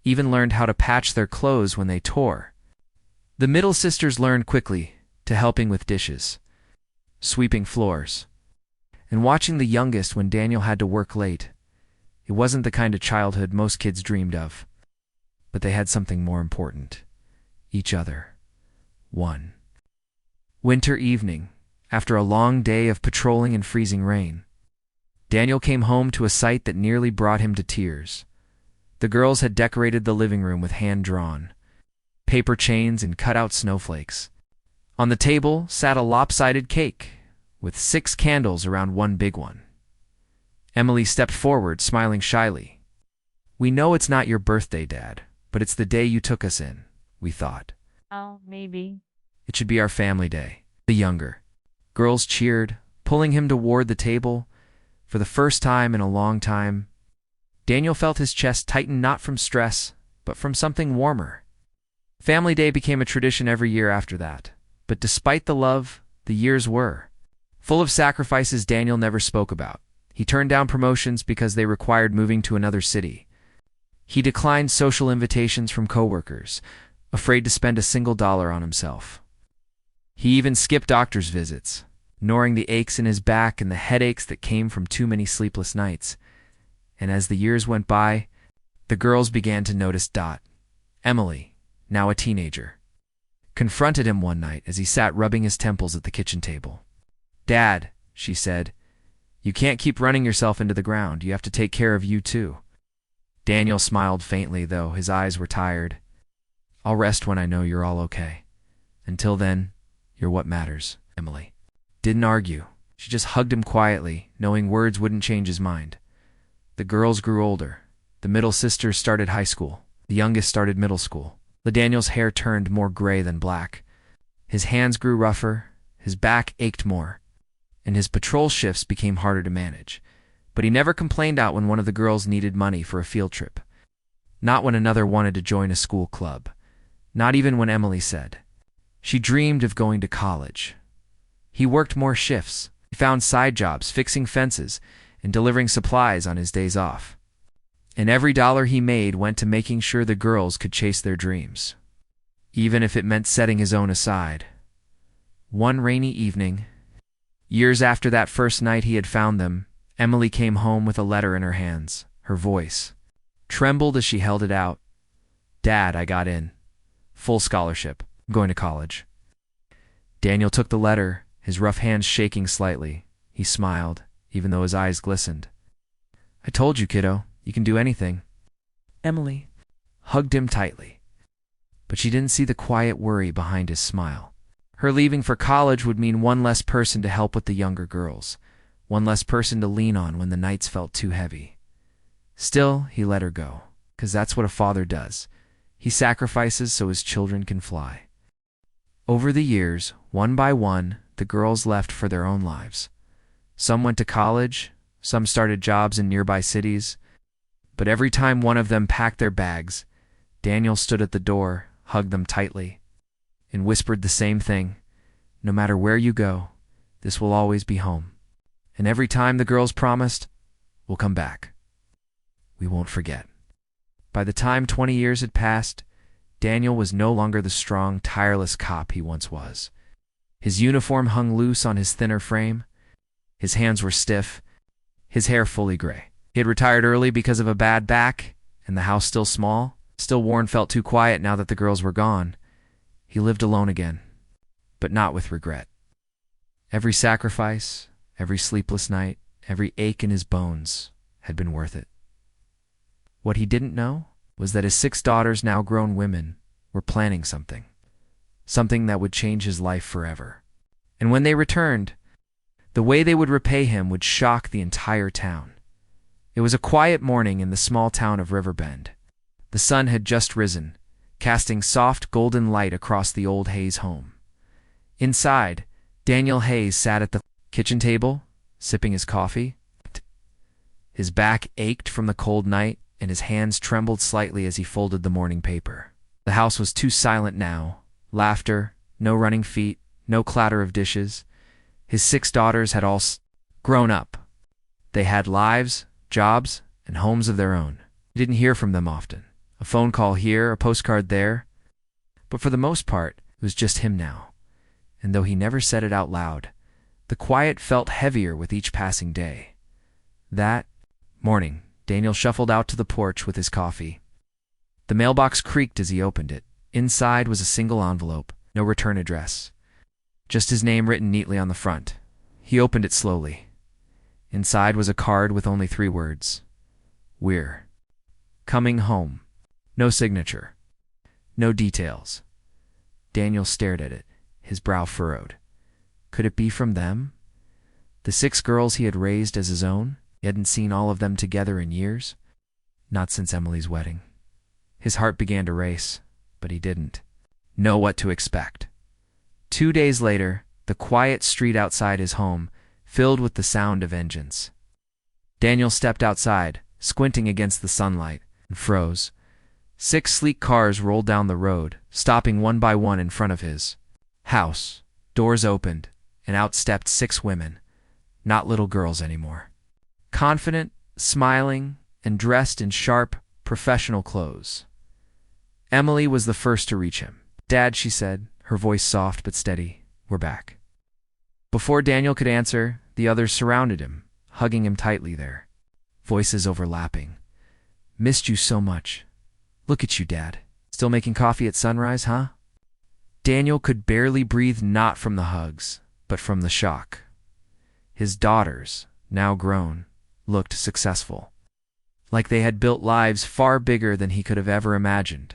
even learned how to patch their clothes when they tore. The middle sisters learned quickly to helping with dishes, sweeping floors, and watching the youngest when Daniel had to work late. It wasn't the kind of childhood most kids dreamed of, but they had something more important: each other. One winter evening, after a long day of patrolling in freezing rain, Daniel came home to a sight that nearly brought him to tears. The girls had decorated the living room with hand-drawn paper chains and cut-out snowflakes. On the table sat a lopsided cake with 6 candles around one big one. Emily stepped forward, smiling shyly. "We know it's not your birthday, Dad, but it's the day you took us in, we thought. Oh, maybe. It should be our family day." The younger girls cheered, pulling him toward the table. For the first time in a long time, Daniel felt his chest tighten, not from stress, but from something warmer. Family Day became a tradition every year after that. But despite the love, the years were full of sacrifices Daniel never spoke about. He turned down promotions because they required moving to another city. He declined social invitations from coworkers, afraid to spend a single dollar on himself. He even skipped doctor's visits, ignoring the aches in his back and the headaches that came from too many sleepless nights. And as the years went by, the girls began to notice Dot. Emily, now a teenager, confronted him one night as he sat rubbing his temples at the kitchen table. "Dad," she said, "you can't keep running yourself into the ground. You have to take care of you too." Daniel smiled faintly, though his eyes were tired. "I'll rest when I know you're all okay. Until then, you're what matters." Emily didn't argue. She just hugged him quietly, knowing words wouldn't change his mind. The girls grew older. The middle sister started high school. The youngest started middle school. Daniel's hair turned more gray than black. His hands grew rougher, his back ached more, and his patrol shifts became harder to manage. But he never complained out when one of the girls needed money for a field trip. Not when another wanted to join a school club. Not even when Emily said. She dreamed of going to college. He worked more shifts. He found side jobs, fixing fences, and delivering supplies on his days off. And every dollar he made went to making sure the girls could chase their dreams, even if it meant setting his own aside. One rainy evening, years after that first night he had found them, Emily came home with a letter in her hands. Her voice trembled as she held it out. "Dad, I got in. Full scholarship. I'm going to college." Daniel took the letter, his rough hands shaking slightly. He smiled, even though his eyes glistened. "I told you, kiddo. You can do anything." Emily hugged him tightly, but she didn't see the quiet worry behind his smile. Her leaving for college would mean one less person to help with the younger girls, one less person to lean on when the nights felt too heavy. Still, he let her go, because that's what a father does. He sacrifices so his children can fly. Over the years, one by one, the girls left for their own lives. Some went to college, some started jobs in nearby cities. But every time one of them packed their bags, Daniel stood at the door, hugged them tightly, and whispered the same thing. "No matter where you go, this will always be home." And every time the girls promised, "We'll come back. We won't forget." By the time 20 years had passed, Daniel was no longer the strong, tireless cop he once was. His uniform hung loose on his thinner frame. His hands were stiff, his hair fully gray. He had retired early because of a bad back, and the house still small. Still, Warren felt too quiet now that the girls were gone. He lived alone again, but not with regret. Every sacrifice, every sleepless night, every ache in his bones had been worth it. What he didn't know was that his 6 daughters, now grown women, were planning something that would change his life forever. And when they returned, the way they would repay him would shock the entire town. It was a quiet morning in the small town of Riverbend. The sun had just risen, casting soft golden light across the old Hayes home. Inside, Daniel Hayes sat at the kitchen table, sipping his coffee. His back ached from the cold night, and his hands trembled slightly as he folded the morning paper. The house was too silent now. Laughter, no running feet, no clatter of dishes. His 6 daughters had all grown up. They had lives, jobs, and homes of their own. He didn't hear from them often. A phone call here, a postcard there. But for the most part, it was just him now. And though he never said it out loud, the quiet felt heavier with each passing day. That morning, Daniel shuffled out to the porch with his coffee. The mailbox creaked as he opened it. Inside was a single envelope, no return address. Just his name written neatly on the front. He opened it slowly. Inside was a card with only 3 words. "We're coming home." No signature. No details. Daniel stared at it, his brow furrowed. Could it be from them? The 6 girls he had raised as his own? He hadn't seen all of them together in years. Not since Emily's wedding. His heart began to race, but he didn't know what to expect. 2 days later, the quiet street outside his home filled with the sound of engines. Daniel stepped outside, squinting against the sunlight, and froze. 6 sleek cars rolled down the road, stopping one by one in front of his house. Doors opened, and out stepped 6 women, not little girls anymore. confident, smiling, and dressed in sharp, professional clothes. Emily was the first to reach him. "Dad," she said, her voice soft but steady, "we're back." Before Daniel could answer, the others surrounded him, hugging him tightly there, voices overlapping. "Missed you so much. Look at you, Dad. Still making coffee at sunrise, huh?" Daniel could barely breathe, not from the hugs, but from the shock. His daughters, now grown, looked successful, like they had built lives far bigger than he could have ever imagined.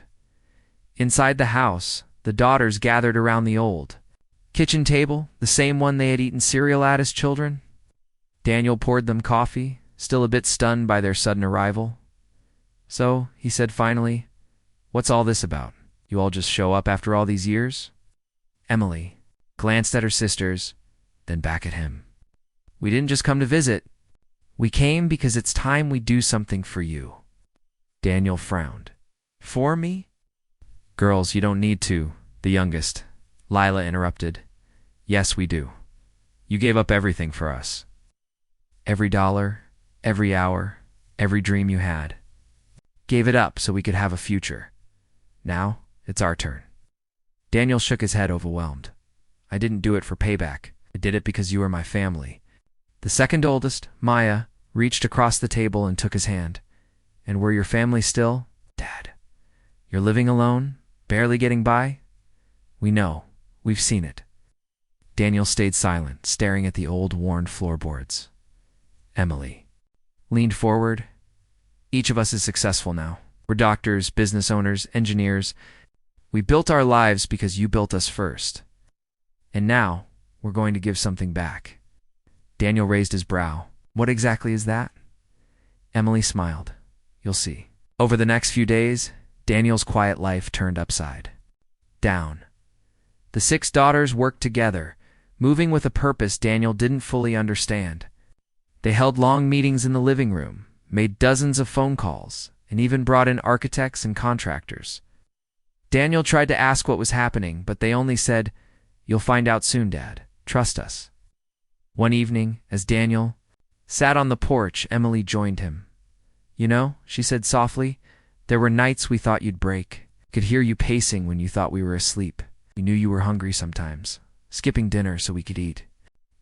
Inside the house, the daughters gathered around the old kitchen table, the same one they had eaten cereal at as children. Daniel poured them coffee, still a bit stunned by their sudden arrival. "So," he said finally, "what's all this about? You all just show up after all these years?" Emily glanced at her sisters, then back at him. "We didn't just come to visit. We came because it's time we do something for you." Daniel frowned. "For me?" "Girls, you don't need to," the youngest, Lila, interrupted. "Yes, we do. You gave up everything for us. Every dollar, every hour, every dream you had. Gave it up so we could have a future. Now, it's our turn." Daniel shook his head, overwhelmed. "I didn't do it for payback. I did it because you were my family." The second oldest, Maya, reached across the table and took his hand. "And we're your family still, Dad? You're living alone, barely getting by? We know. We've seen it." Daniel stayed silent, staring at the old, worn floorboards. Emily leaned forward. "Each of us is successful now. We're doctors, business owners, engineers. We built our lives because you built us first. And now, we're going to give something back." Daniel raised his brow. "What exactly is that?" Emily smiled. "You'll see." Over the next few days, Daniel's quiet life turned upside down. The 6 daughters worked together, moving with a purpose Daniel didn't fully understand. They held long meetings in the living room, made dozens of phone calls, and even brought in architects and contractors. Daniel tried to ask what was happening, but they only said, "You'll find out soon, Dad. Trust us." One evening, as Daniel sat on the porch, Emily joined him. "You know," she said softly, "there were nights we thought you'd break. Could hear you pacing when you thought we were asleep. We knew you were hungry sometimes, skipping dinner so we could eat."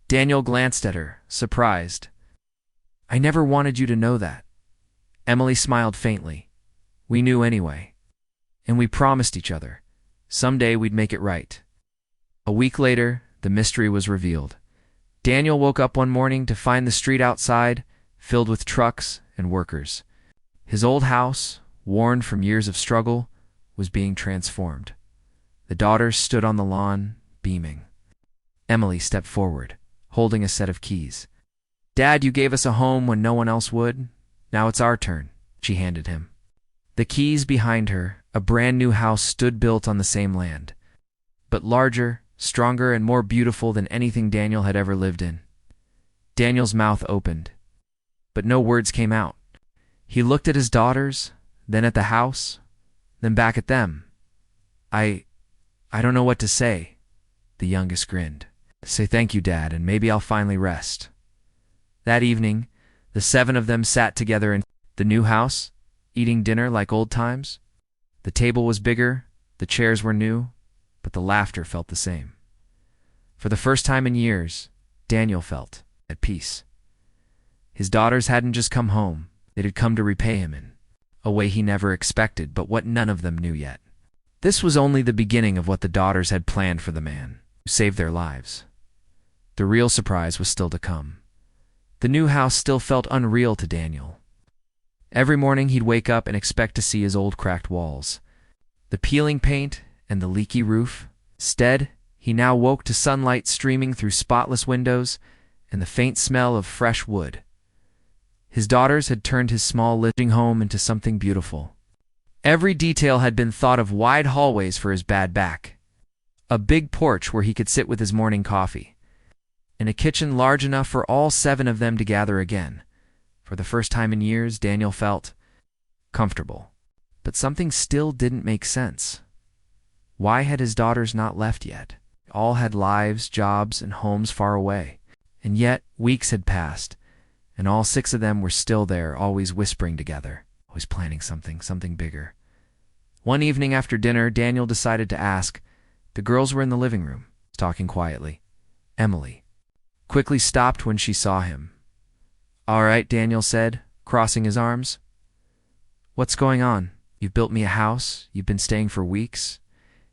Daniel glanced at her, surprised. "I never wanted you to know that." Emily smiled faintly. "We knew anyway. And we promised each other. Someday we'd make it right." A week later, the mystery was revealed. Daniel woke up one morning to find the street outside filled with trucks and workers. His old house, worn from years of struggle, was being transformed. The daughters stood on the lawn, beaming. Emily stepped forward, holding a set of keys. "Dad, you gave us a home when no one else would. Now it's our turn," she handed him. The keys behind her, a brand new house stood built on the same land, but larger, stronger, and more beautiful than anything Daniel had ever lived in. Daniel's mouth opened, but no words came out. He looked at his daughters, then at the house, then back at them. I don't know what to say," the youngest grinned. "Say thank you, Dad, and maybe I'll finally rest." That evening, the 7 of them sat together in the new house, eating dinner like old times. The table was bigger, the chairs were new, but the laughter felt the same. For the first time in years, Daniel felt at peace. His daughters hadn't just come home, they had come to repay him in a way he never expected, but what none of them knew yet. This was only the beginning of what the daughters had planned for the man who saved their lives. The real surprise was still to come. The new house still felt unreal to Daniel. Every morning he'd wake up and expect to see his old cracked walls, the peeling paint, and the leaky roof. Instead, he now woke to sunlight streaming through spotless windows and the faint smell of fresh wood. His daughters had turned his small living home into something beautiful. Every detail had been thought of: wide hallways for his bad back, a big porch where he could sit with his morning coffee, and a kitchen large enough for all 7 of them to gather again. For the first time in years, Daniel felt comfortable. But something still didn't make sense. Why had his daughters not left yet? All had lives, jobs, and homes far away. And yet, weeks had passed, And all 6 of them were still there, always whispering together, always planning something bigger. One evening after dinner, Daniel decided to ask. The girls were in the living room, talking quietly. Emily quickly stopped when she saw him. "All right," Daniel said, crossing his arms. "What's going on? You've built me a house, you've been staying for weeks,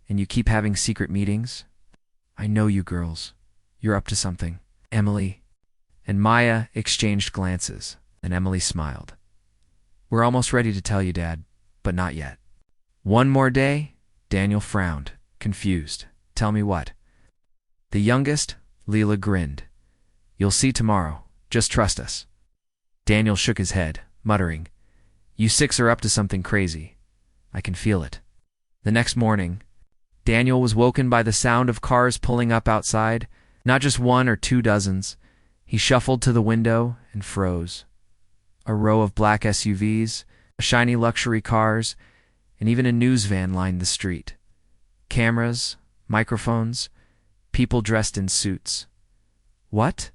and you keep having secret meetings. I know you girls. You're up to something." Emily and Maya exchanged glances, and Emily smiled. "We're almost ready to tell you, Dad, but not yet." "One more day?" Daniel frowned, confused. "Tell me what?" The youngest, Leela, grinned. "You'll see tomorrow. Just trust us." Daniel shook his head, muttering, "You 6 are up to something crazy. I can feel it." The next morning, Daniel was woken by the sound of cars pulling up outside, not just 1 or 2 dozens. He shuffled to the window and froze. A row of black SUVs, shiny luxury cars, and even a news van lined the street. Cameras, microphones, people dressed in suits. What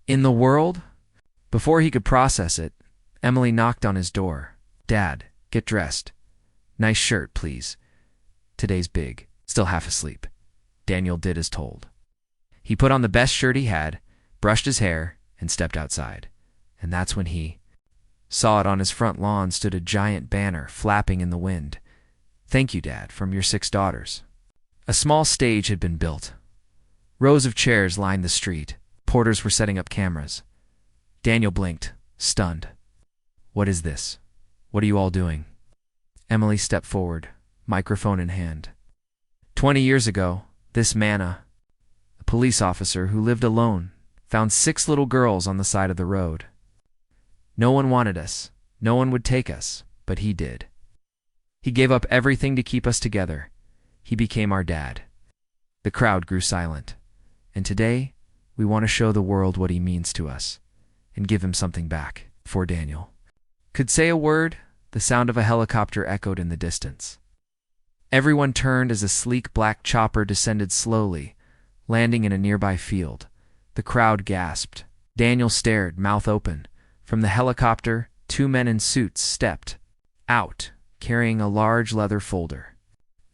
in the world? Before he could process it, Emily knocked on his door. "Dad, get dressed. Nice shirt, please. Today's big." Still half asleep, Daniel did as told. He put on the best shirt he had, brushed his hair, and stepped outside. And that's when he saw it. On his front lawn stood a giant banner flapping in the wind. "Thank you, Dad, from your 6 daughters." A small stage had been built. Rows of chairs lined the street. Porters were setting up cameras. Daniel blinked, stunned. "What is this? What are you all doing?" Emily stepped forward, microphone in hand. 20 years ago, this Manna, a police officer who lived alone, found 6 little girls on the side of the road. No one wanted us. No one would take us, but he did. He gave up everything to keep us together. He became our dad. The crowd grew silent. And today, we want to show the world what he means to us and give him something back. Before Daniel could say a word, the sound of a helicopter echoed in the distance. Everyone turned as a sleek black chopper descended slowly, landing in a nearby field. The crowd gasped. Daniel stared, mouth open. From the helicopter, 2 men in suits stepped out, carrying a large leather folder.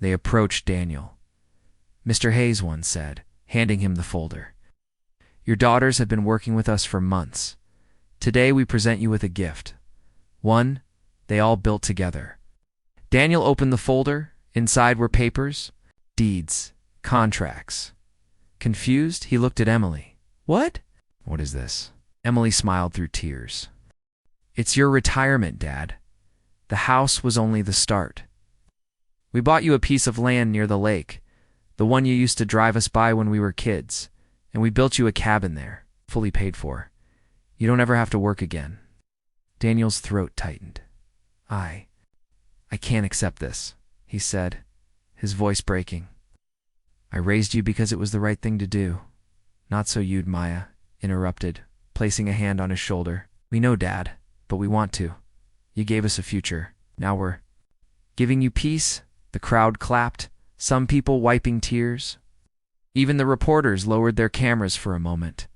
They approached Daniel. "Mr. Hayes," one said, handing him the folder. "Your daughters have been working with us for months. Today we present you with a gift. One they all built together." Daniel opened the folder. Inside were papers, deeds, contracts. Confused, he looked at Emily. "What? What is this?" Emily smiled through tears. "It's your retirement, Dad. The house was only the start. We bought you a piece of land near the lake, the one you used to drive us by when we were kids, and we built you a cabin there, fully paid for. You don't ever have to work again." Daniel's throat tightened. I can't accept this," he said, his voice breaking. "I raised you because it was the right thing to do. Not so you'd," Maya interrupted, placing a hand on his shoulder. "We know, Dad, but we want to. You gave us a future. Now we're giving you peace." The crowd clapped, some people wiping tears. Even the reporters lowered their cameras for a moment.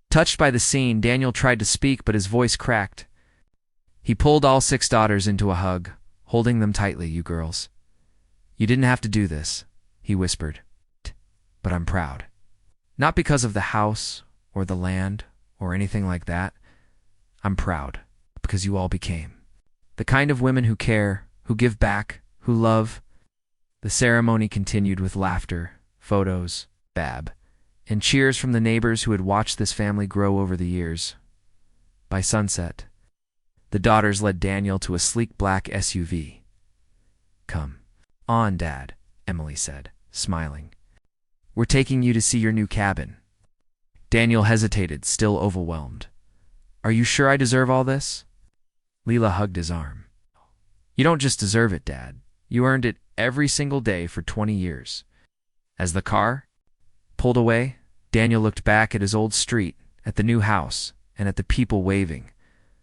Touched by the scene, Daniel tried to speak, but his voice cracked. He pulled all 6 daughters into a hug, holding them tightly. "You girls. You didn't have to do this," he whispered. "But I'm proud. Not because of the house or the land or anything like that. I'm proud because you all became the kind of women who care, who give back, who love." The ceremony continued with laughter, photos, bab, and cheers from the neighbors who had watched this family grow over the years. By sunset, the daughters led Daniel to a sleek black SUV. "Come on, Dad," Emily said, smiling. "We're taking you to see your new cabin." Daniel hesitated, still overwhelmed. "Are you sure I deserve all this?" Leela hugged his arm. "You don't just deserve it, Dad. You earned it every single day for 20 years. As the car pulled away, Daniel looked back at his old street, at the new house, and at the people waving.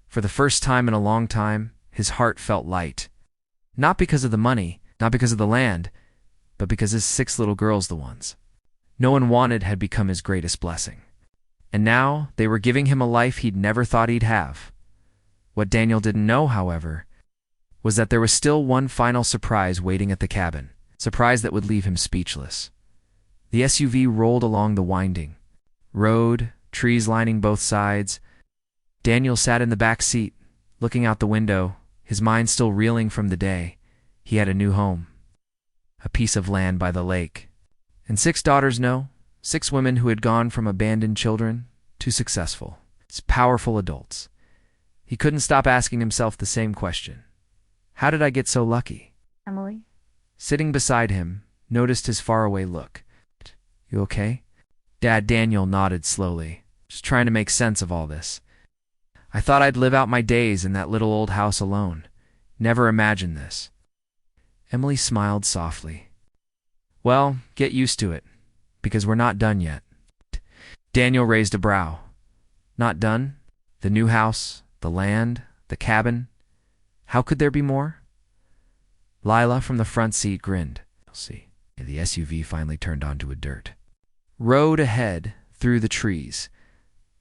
For the first time in a long time, his heart felt light. Not because of the money, not because of the land, but because his 6 little girls, the ones no one wanted, had become his greatest blessing. And now they were giving him a life he'd never thought he'd have. What Daniel didn't know, however, was that there was still one final surprise waiting at the cabin, a surprise that would leave him speechless. The SUV rolled along the winding road, trees lining both sides. Daniel sat in the back seat, looking out the window, his mind still reeling from the day. He had a new home, a piece of land by the lake, and 6 daughters, no, 6 women who had gone from abandoned children to successful, powerful adults. He couldn't stop asking himself the same question. How did I get so lucky? Emily? Sitting beside him, noticed his faraway look. You okay? Dad Daniel nodded slowly, just trying to make sense of all this. I thought I'd live out my days in that little old house alone. Never imagined this. Emily smiled softly. Well, get used to it, because we're not done yet. Daniel raised a brow. Not done? The new house, the land, the cabin. How could there be more? Lila from the front seat grinned. You'll see. The SUV finally turned onto a dirt road ahead through the trees.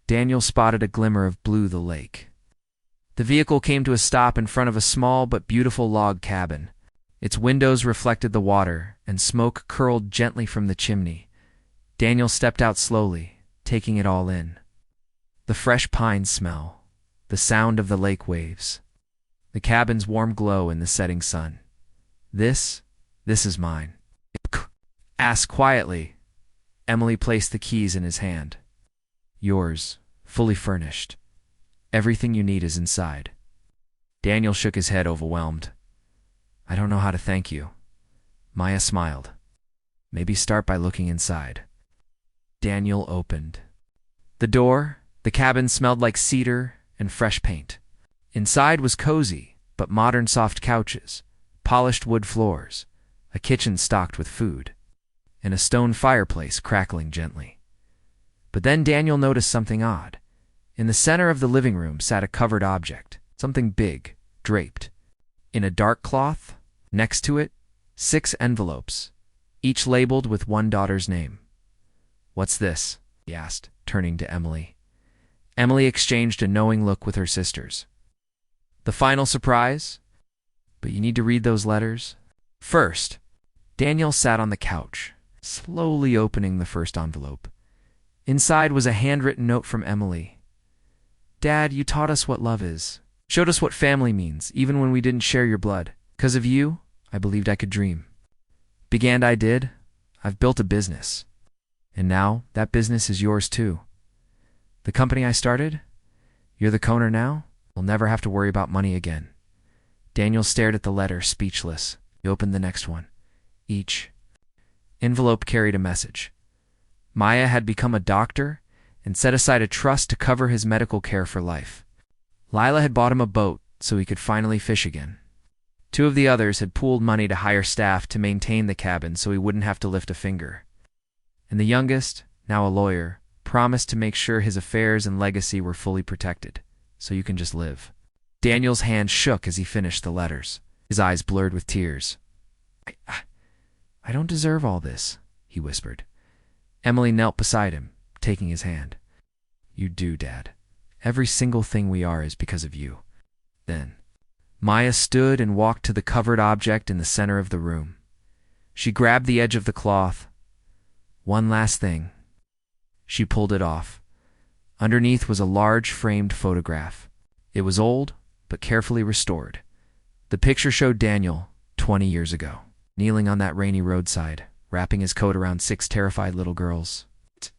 Daniel spotted a glimmer of blue the lake. The vehicle came to a stop in front of a small but beautiful log cabin. Its windows reflected the water, and smoke curled gently from the chimney. Daniel stepped out slowly, taking it all in. The fresh pine smell, the sound of the lake waves, the cabin's warm glow in the setting sun. This is mine. Ask quietly. Emily placed the keys in his hand. Yours, fully furnished. Everything you need is inside. Daniel shook his head, overwhelmed. I don't know how to thank you. Maya smiled. Maybe start by looking inside. Daniel opened the door. The cabin smelled like cedar and fresh paint. Inside was cozy, but modern soft couches, polished wood floors, a kitchen stocked with food, and a stone fireplace crackling gently. But then Daniel noticed something odd. In the center of the living room sat a covered object, something big, draped. In a dark cloth, next to it, 6 envelopes, each labeled with one daughter's name. What's this? He asked, turning to Emily. Emily exchanged a knowing look with her sisters. The final surprise? But you need to read those letters. First, Daniel sat on the couch, slowly opening the first envelope. Inside was a handwritten note from Emily. Dad, you taught us what love is. Showed us what family means, even when we didn't share your blood. 'Cause of you, I believed I could dream. Began I did. I've built a business. And now, that business is yours too. The company I started? You're the owner now? We'll never have to worry about money again. Daniel stared at the letter, speechless. He opened the next one. Each envelope carried a message. Maya had become a doctor and set aside a trust to cover his medical care for life. Lila had bought him a boat so he could finally fish again. 2 of the others had pooled money to hire staff to maintain the cabin so he wouldn't have to lift a finger. And the youngest, now a lawyer, promised to make sure his affairs and legacy were fully protected, so you can just live. Daniel's hand shook as he finished the letters, his eyes blurred with tears. I don't deserve all this, he whispered. Emily knelt beside him, taking his hand. You do, Dad. Every single thing we are is because of you. Then, Maya stood and walked to the covered object in the center of the room. She grabbed the edge of the cloth. One last thing. She pulled it off. Underneath was a large framed photograph. It was old, but carefully restored. The picture showed Daniel, 20 years ago, kneeling on that rainy roadside, wrapping his coat around 6 terrified little girls.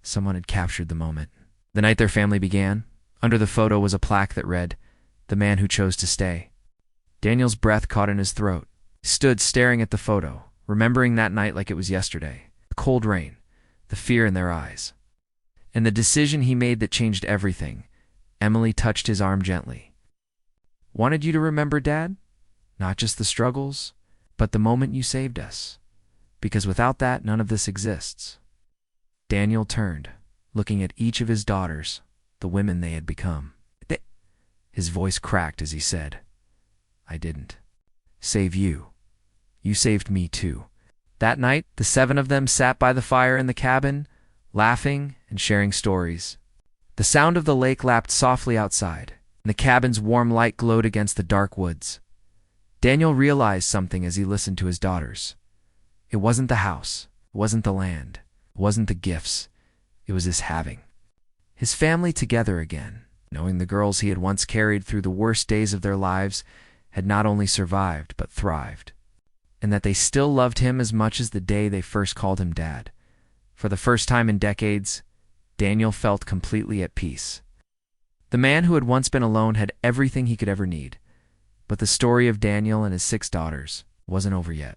Someone had captured the moment. The night their family began, under the photo was a plaque that read, "The man who chose to stay." Daniel's breath caught in his throat. He stood staring at the photo, remembering that night like it was yesterday. The cold rain, the fear in their eyes. And the decision he made that changed everything. Emily touched his arm gently. Wanted you to remember, Dad? Not just the struggles, but the moment you saved us. Because without that, none of this exists. Daniel turned, looking at each of his daughters, the women they had become. His voice cracked as he said, I didn't save you. You saved me too. That night, the 7 of them sat by the fire in the cabin, laughing and sharing stories. The sound of the lake lapped softly outside, and the cabin's warm light glowed against the dark woods. Daniel realized something as he listened to his daughters. It wasn't the house, it wasn't the land, it wasn't the gifts, it was his having. His family together again, knowing the girls he had once carried through the worst days of their lives had not only survived but thrived, and that they still loved him as much as the day they first called him Dad. For the first time in decades, Daniel felt completely at peace. The man who had once been alone had everything he could ever need, but the story of Daniel and his 6 daughters wasn't over yet.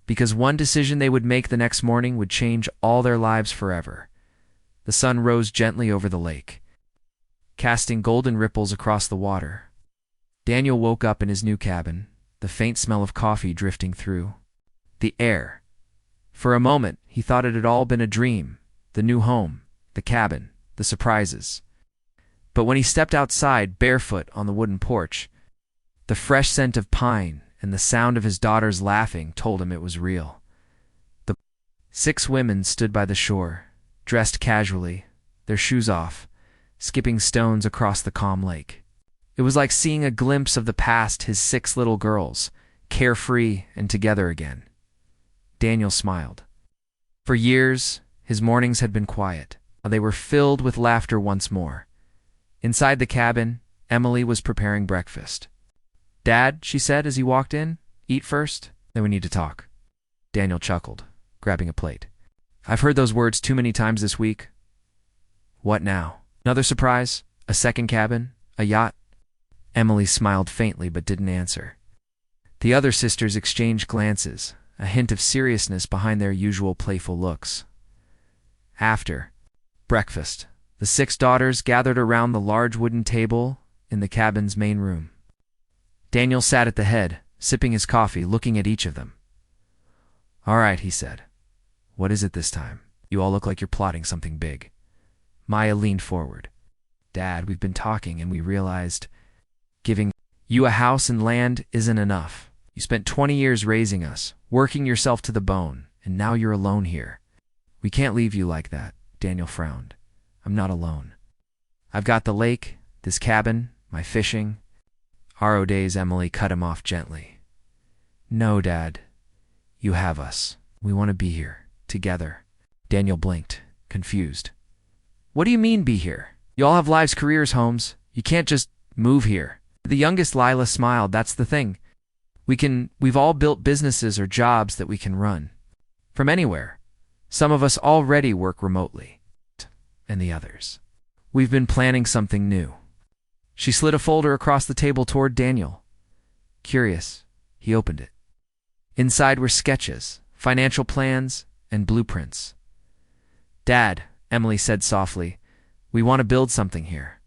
Because one decision they would make the next morning would change all their lives forever. The sun rose gently over the lake, casting golden ripples across the water. Daniel woke up in his new cabin, the faint smell of coffee drifting through the air. For a moment, he thought it had all been a dream, the new home, the cabin, the surprises. But when he stepped outside, barefoot on the wooden porch, the fresh scent of pine and the sound of his daughters laughing told him it was real. The 6 women stood by the shore, dressed casually, their shoes off, skipping stones across the calm lake. It was like seeing a glimpse of the past, his 6 little girls, carefree and together again. Daniel smiled. For years, his mornings had been quiet. They were filled with laughter once more. Inside the cabin, Emily was preparing breakfast. "Dad," she said as he walked in, "eat first, then we need to talk." Daniel chuckled, grabbing a plate. "I've heard those words too many times this week." "What now? Another surprise? A second cabin? A yacht?" Emily smiled faintly but didn't answer. The other sisters exchanged glances, a hint of seriousness behind their usual playful looks. After breakfast, the 6 daughters gathered around the large wooden table in the cabin's main room. Daniel sat at the head, sipping his coffee, looking at each of them. "All right," he said. "What is it this time? You all look like you're plotting something big." Maya leaned forward. "Dad, we've been talking and we realized giving you a house and land isn't enough. You spent 20 years raising us, working yourself to the bone, and now you're alone here. We can't leave you like that." Daniel frowned. "I'm not alone. I've got the lake, this cabin, my fishing." "RO days," Emily cut him off gently. "No, Dad. You have us. We want to be here, together." Daniel blinked, confused. "What do you mean, be here? You all have lives, careers, homes. You can't just move here." The youngest Lila smiled. "That's the thing. We've all built businesses or jobs that we can run from anywhere. Some of us already work remotely. And the others, we've been planning something new." She slid a folder across the table toward Daniel. Curious, he opened it. Inside were sketches, financial plans, and blueprints. "Dad," Emily said softly, "we want to build something here.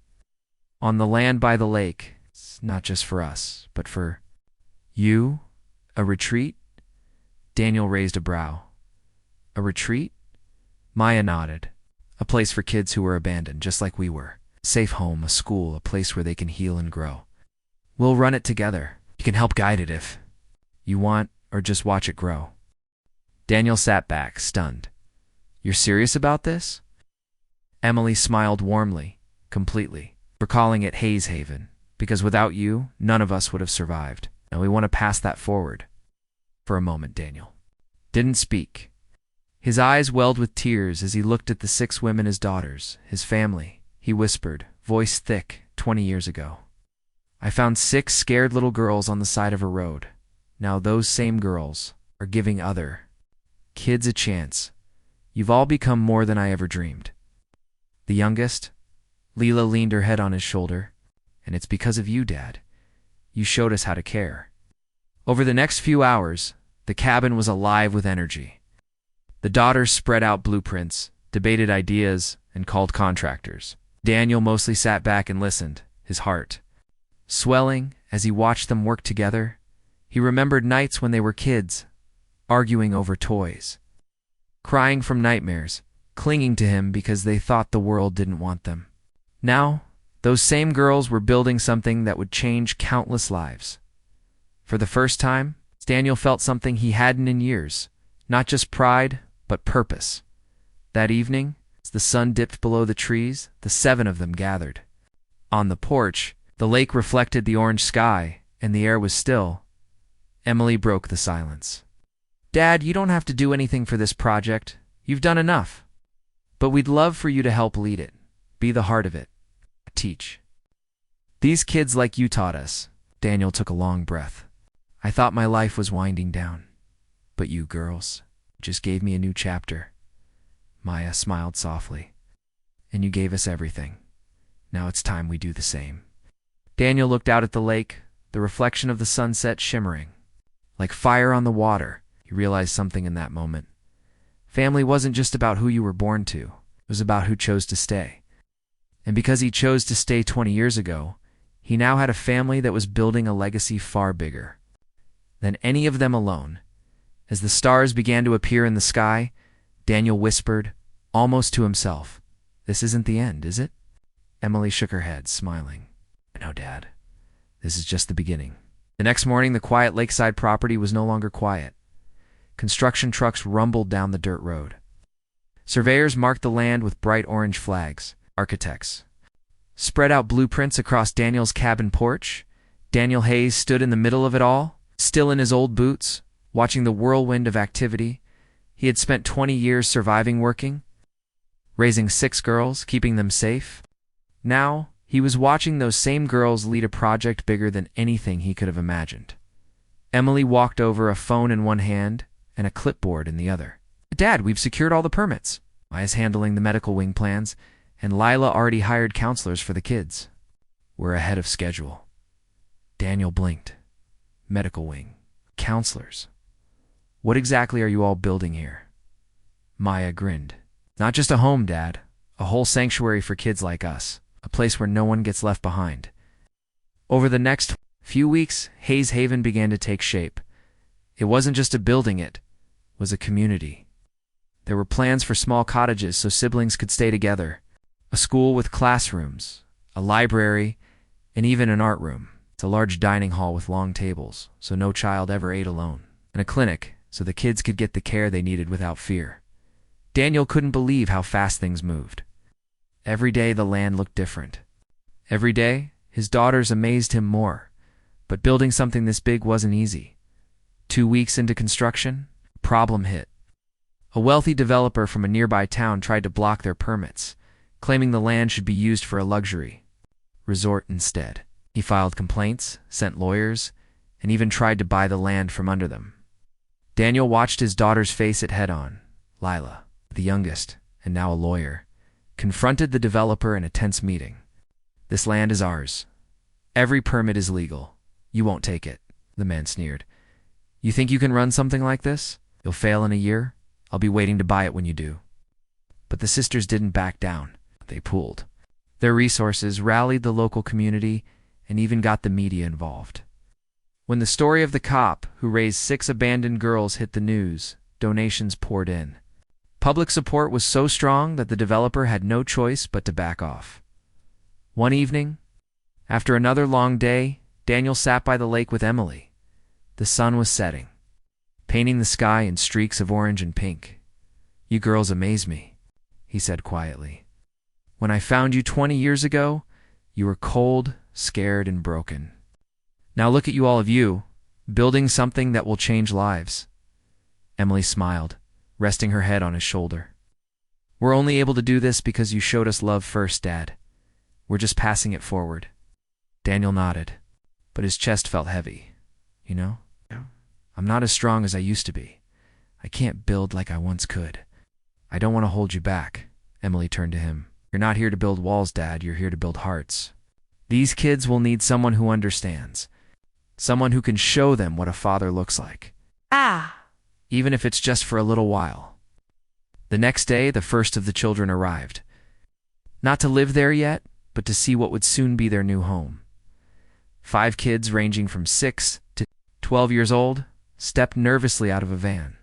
On the land by the lake. It's not just for us, but for you. A retreat?" Daniel raised a brow. "A retreat?" Maya nodded. "A place for kids who were abandoned, just like we were. Safe home, a school, a place where they can heal and grow. We'll run it together. You can help guide it if you want, or just watch it grow." Daniel sat back, stunned. "You're serious about this?" Emily smiled warmly, completely. "We're calling it Hayes Haven, because without you, none of us would have survived, and we want to pass that forward." For a moment, Daniel didn't speak. His eyes welled with tears as he looked at the 6 women, his daughters, his family. He whispered, voice thick, 20 years ago. "I found 6 scared little girls on the side of a road. Now those same girls are giving other kids a chance. You've all become more than I ever dreamed." The youngest, Leela, leaned her head on his shoulder. "And it's because of you, Dad. You showed us how to care." Over the next few hours, the cabin was alive with energy. The daughters spread out blueprints, debated ideas, and called contractors. Daniel mostly sat back and listened, his heart swelling as he watched them work together. He remembered nights when they were kids, arguing over toys, crying from nightmares, clinging to him because they thought the world didn't want them. Now, those same girls were building something that would change countless lives. For the first time, Daniel felt something he hadn't in years, not just pride, but purpose. That evening, as the the sun dipped below the trees, the 7 of them gathered. On the porch, the lake reflected the orange sky, and the air was still. Emily broke the silence. "Dad, you don't have to do anything for this project. You've done enough. But we'd love for you to help lead it. Be the heart of it. Teach. These kids like you taught us." Daniel took a long breath. "I thought my life was winding down. But you girls just gave me a new chapter." Maya smiled softly. "And you gave us everything. Now it's time we do the same." Daniel looked out at the lake, the reflection of the sunset shimmering. Like fire on the water, he realized something in that moment. Family wasn't just about who you were born to. It was about who chose to stay. And because he chose to stay 20 years ago, he now had a family that was building a legacy far bigger than any of them alone. As the stars began to appear in the sky, Daniel whispered, almost to himself, "This isn't the end, is it?" Emily shook her head, smiling. "No, Dad. This is just the beginning." The next morning, the quiet lakeside property was no longer quiet. Construction trucks rumbled down the dirt road. Surveyors marked the land with bright orange flags. Architects spread out blueprints across Daniel's cabin porch. Daniel Hayes stood in the middle of it all, still in his old boots, watching the whirlwind of activity. He had spent 20 years surviving working, raising 6 girls, keeping them safe. Now, he was watching those same girls lead a project bigger than anything he could have imagined. Emily walked over, a phone in one hand and a clipboard in the other. "Dad, we've secured all the permits." Maya's handling the medical wing plans, and Lila already hired counselors for the kids. "We're ahead of schedule." Daniel blinked. Medical wing. Counselors. What exactly are you all building here? Maya grinned. "Not just a home, Dad. A whole sanctuary for kids like us. A place where no one gets left behind." Over the next few weeks, Hayes Haven began to take shape. It wasn't just a building, it was a community. There were plans for small cottages so siblings could stay together, a school with classrooms, a library, and even an art room. It's a large dining hall with long tables, so no child ever ate alone, and a clinic so the kids could get the care they needed without fear. Daniel couldn't believe how fast things moved. Every day the land looked different. Every day, his daughters amazed him more. But building something this big wasn't easy. 2 weeks into construction, a problem hit. A wealthy developer from a nearby town tried to block their permits, claiming the land should be used for a luxury resort instead. He filed complaints, sent lawyers, and even tried to buy the land from under them. Daniel watched his daughters face it head-on. Lila, the youngest, and now a lawyer, confronted the developer in a tense meeting. "This land is ours. Every permit is legal. You won't take it," the man sneered. "You think you can run something like this? You'll fail in a year. I'll be waiting to buy it when you do." But the sisters didn't back down. They pooled their resources, rallied the local community, and even got the media involved. When the story of the cop who raised 6 abandoned girls hit the news, donations poured in. Public support was so strong that the developer had no choice but to back off. One evening, after another long day, Daniel sat by the lake with Emily. The sun was setting, painting the sky in streaks of orange and pink. "You girls amaze me," he said quietly. "When I found you 20 years ago, you were cold, scared, and broken. Now look at all of you, building something that will change lives." Emily smiled, resting her head on his shoulder. "We're only able to do this because you showed us love first, Dad. We're just passing it forward." Daniel nodded, but his chest felt heavy. "You know, I'm not as strong as I used to be. I can't build like I once could." "I don't want to hold you back." Emily turned to him. "You're not here to build walls, Dad. You're here to build hearts. These kids will need someone who understands, someone who can show them what a father looks like. Even if it's just for a little while." The next day, the first of the children arrived. Not to live there yet, but to see what would soon be their new home. 5 kids ranging from 6 to 12 years old stepped nervously out of a van.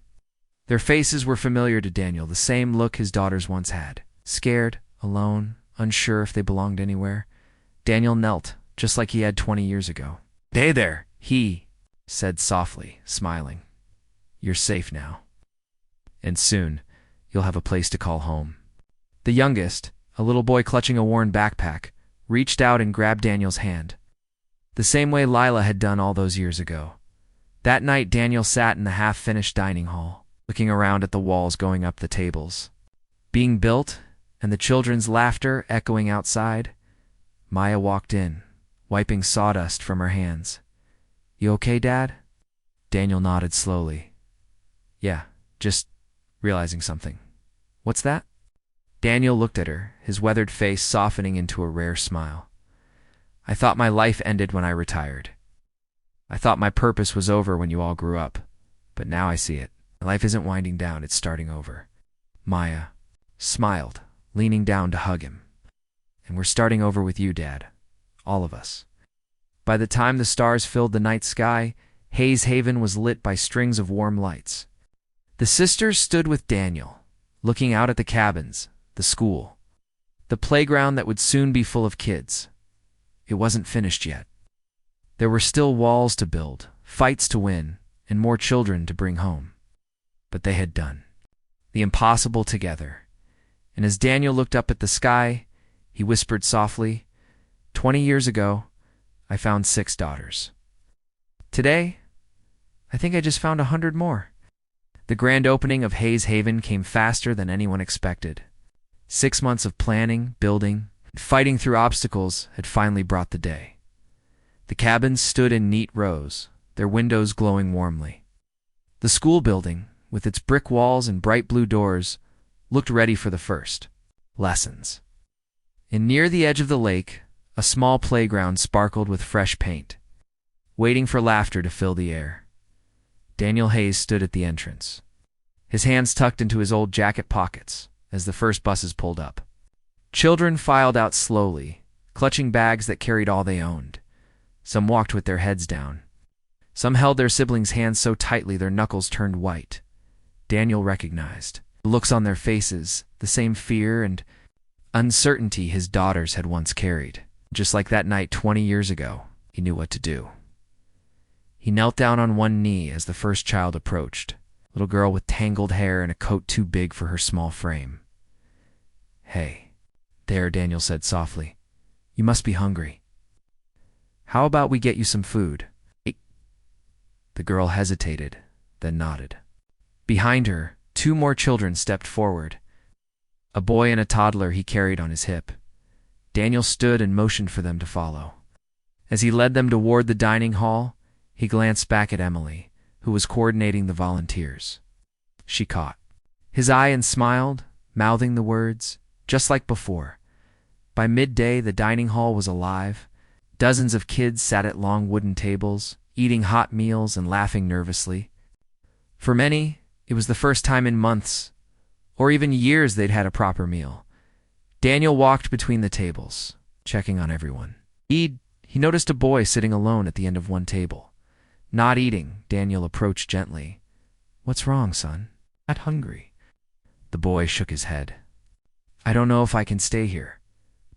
Their faces were familiar to Daniel, the same look his daughters once had. Scared, alone, unsure if they belonged anywhere. Daniel knelt, just like he had 20 years ago. "Hey there," he said softly, smiling. "You're safe now. And soon, you'll have a place to call home." The youngest, a little boy clutching a worn backpack, reached out and grabbed Daniel's hand. The same way Lila had done all those years ago. That night, Daniel sat in the half-finished dining hall, looking around at the walls going up the tables being built, and the children's laughter echoing outside. Maya walked in, wiping sawdust from her hands. "You okay, Dad?" Daniel nodded slowly. "Yeah, just realizing something." "What's that?" Daniel looked at her, his weathered face softening into a rare smile. "I thought my life ended when I retired. I thought my purpose was over when you all grew up. But now I see it. My life isn't winding down, it's starting over." Maya smiled, leaning down to hug him. "And we're starting over with you, Dad. All of us." By the time the stars filled the night sky, Hayes Haven was lit by strings of warm lights. The sisters stood with Daniel, looking out at the cabins, the school, the playground that would soon be full of kids. It wasn't finished yet. There were still walls to build, fights to win, and more children to bring home. But they had done the impossible together. And as Daniel looked up at the sky, he whispered softly, 20 years ago, I found 6 daughters. Today, I think I just found 100 more. The grand opening of Hayes Haven came faster than anyone expected. 6 months of planning, building, and fighting through obstacles had finally brought the day. The cabins stood in neat rows, their windows glowing warmly. The school building, with its brick walls and bright blue doors, looked ready for the first lessons. And near the edge of the lake, a small playground sparkled with fresh paint, waiting for laughter to fill the air. Daniel Hayes stood at the entrance, his hands tucked into his old jacket pockets as the first buses pulled up. Children filed out slowly, clutching bags that carried all they owned. Some walked with their heads down. Some held their siblings' hands so tightly their knuckles turned white. Daniel recognized the looks on their faces, the same fear and uncertainty his daughters had once carried. Just like that night 20 years ago, he knew what to do. He knelt down on one knee as the first child approached, a little girl with tangled hair and a coat too big for her small frame. "Hey, there," Daniel said softly. "You must be hungry. How about we get you some food?" The girl hesitated, then nodded. Behind her, 2 more children stepped forward, a boy and a toddler he carried on his hip. Daniel stood and motioned for them to follow. As he led them toward the dining hall, he glanced back at Emily, who was coordinating the volunteers. She caught his eye and smiled, mouthing the words, just like before. By midday, the dining hall was alive. Dozens of kids sat at long wooden tables, eating hot meals and laughing nervously. For many, it was the first time in months, or even years, they'd had a proper meal. Daniel walked between the tables, checking on everyone. He noticed a boy sitting alone at the end of one table. Not eating, Daniel approached gently. "What's wrong, son? Not hungry?" The boy shook his head. "I don't know if I can stay here.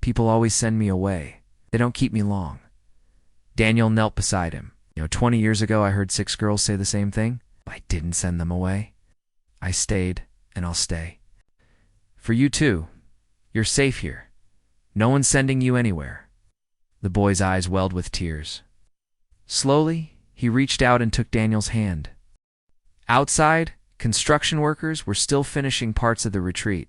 People always send me away. They don't keep me long." Daniel knelt beside him. 20 years ago I heard 6 girls say the same thing. I didn't send them away. I stayed, and I'll stay. For you too. You're safe here. No one's sending you anywhere." The boy's eyes welled with tears. Slowly, he reached out and took Daniel's hand. Outside, construction workers were still finishing parts of the retreat.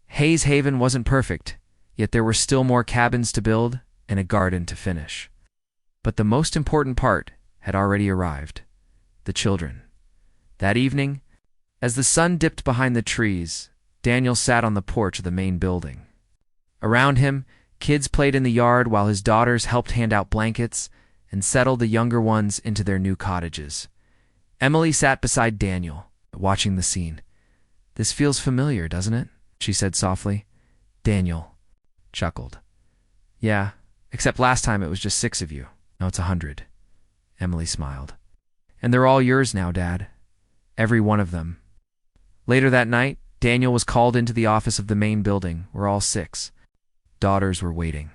Hayes Haven wasn't perfect, yet there were still more cabins to build and a garden to finish. But the most important part had already arrived: the children. That evening, as the sun dipped behind the trees, Daniel sat on the porch of the main building. Around him, kids played in the yard while his daughters helped hand out blankets and settle the younger ones into their new cottages. Emily sat beside Daniel, watching the scene. "This feels familiar, doesn't it?" she said softly. Daniel chuckled. "Yeah, except last time it was just 6 of you. Now it's 100. Emily smiled. "And they're all yours now, Dad. Every one of them." Later that night, Daniel was called into the office of the main building, where all 6 daughters were waiting.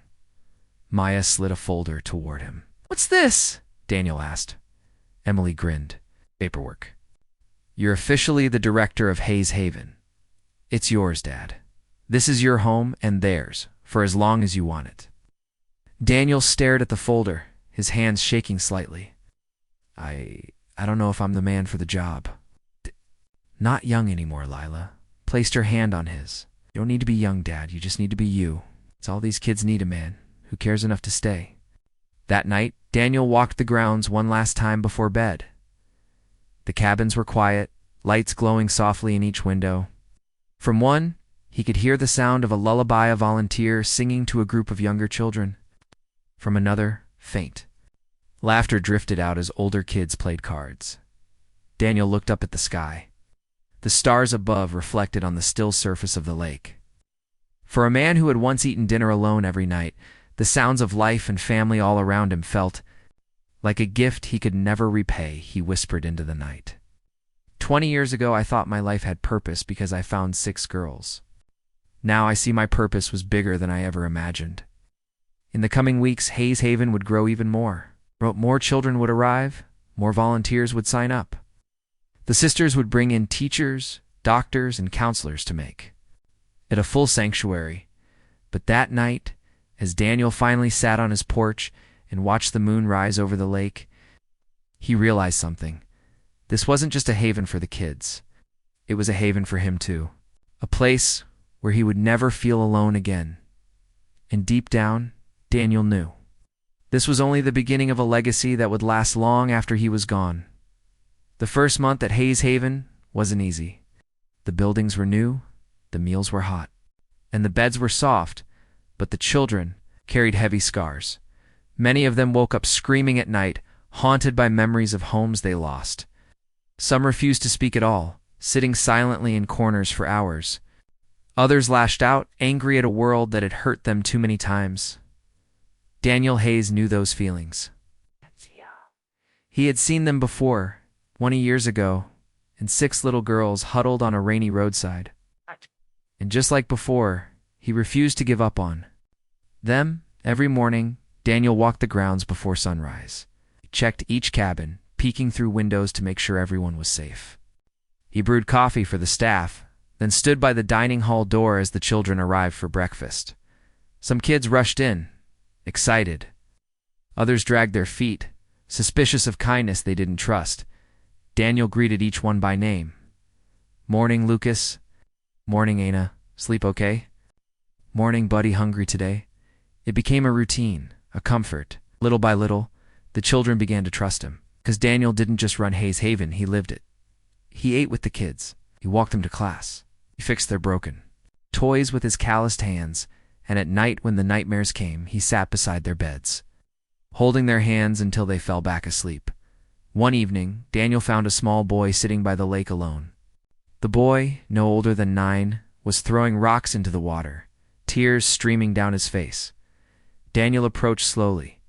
Maya slid a folder toward him. "What's this?" Daniel asked. Emily grinned. "Paperwork. You're officially the director of Hayes Haven. It's yours, Dad." This is your home and theirs, for as long as you want it. Daniel stared at the folder, his hands shaking slightly. I don't know if I'm the man for the job. Not young anymore, Lila. Placed her hand on his. You don't need to be young, Dad. You just need to be you. It's all these kids need, a man who cares enough to stay. That night, Daniel walked the grounds one last time before bed. The cabins were quiet, lights glowing softly in each window. From one, he could hear the sound of a lullaby, a volunteer singing to a group of younger children. From another, faint. Laughter drifted out as older kids played cards. Daniel looked up at the sky. The stars above reflected on the still surface of the lake. For a man who had once eaten dinner alone every night, the sounds of life and family all around him felt like a gift he could never repay. He whispered into the night. 20 years ago, I thought my life had purpose because I found 6 girls. Now I see my purpose was bigger than I ever imagined. In the coming weeks, Hayes Haven would grow even more. More children would arrive, more volunteers would sign up. The sisters would bring in teachers, doctors, and counselors to make it a full sanctuary. But that night, as Daniel finally sat on his porch and watched the moon rise over the lake, he realized something. This wasn't just a haven for the kids. It was a haven for him too. A place where he would never feel alone again. And deep down, Daniel knew. This was only the beginning of a legacy that would last long after he was gone. The first month at Hayes Haven wasn't easy. The buildings were new, the meals were hot, and the beds were soft, but the children carried heavy scars. Many of them woke up screaming at night, haunted by memories of homes they lost. Some refused to speak at all, sitting silently in corners for hours. Others lashed out, angry at a world that had hurt them too many times. Daniel Hayes knew those feelings. He had seen them before, 20 years ago, and 6 little girls huddled on a rainy roadside. And just like before, he refused to give up on them. Every morning, Daniel walked the grounds before sunrise. He checked each cabin, peeking through windows to make sure everyone was safe. He brewed coffee for the staff, then stood by the dining hall door as the children arrived for breakfast. Some kids rushed in, excited. Others dragged their feet, suspicious of kindness they didn't trust. Daniel greeted each one by name. "Morning, Lucas." "Morning, Ana. Sleep okay?" "Morning, buddy. Hungry today?" It became a routine, a comfort. Little by little, the children began to trust him. Because Daniel didn't just run Hayes Haven, he lived it. He ate with the kids. He walked them to class. He fixed their broken toys with his calloused hands, and at night when the nightmares came, he sat beside their beds, holding their hands until they fell back asleep. One evening, Daniel found a small boy sitting by the lake alone. The boy, no older than 9, was throwing rocks into the water, tears streaming down his face. Daniel approached slowly.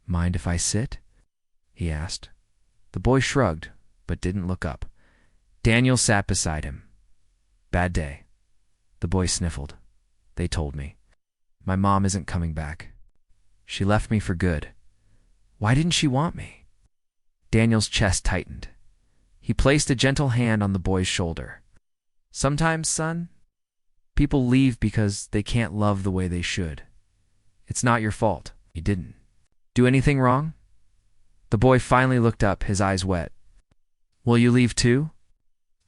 "Mind if I sit?" he asked. The boy shrugged, but didn't look up. Daniel sat beside him. "Bad day." The boy sniffled. "They told me. My mom isn't coming back. She left me for good. Why didn't she want me?" Daniel's chest tightened. He placed a gentle hand on the boy's shoulder. "Sometimes, son, people leave because they can't love the way they should. It's not your fault. You didn't do anything wrong." The boy finally looked up, his eyes wet. "Will you leave too?"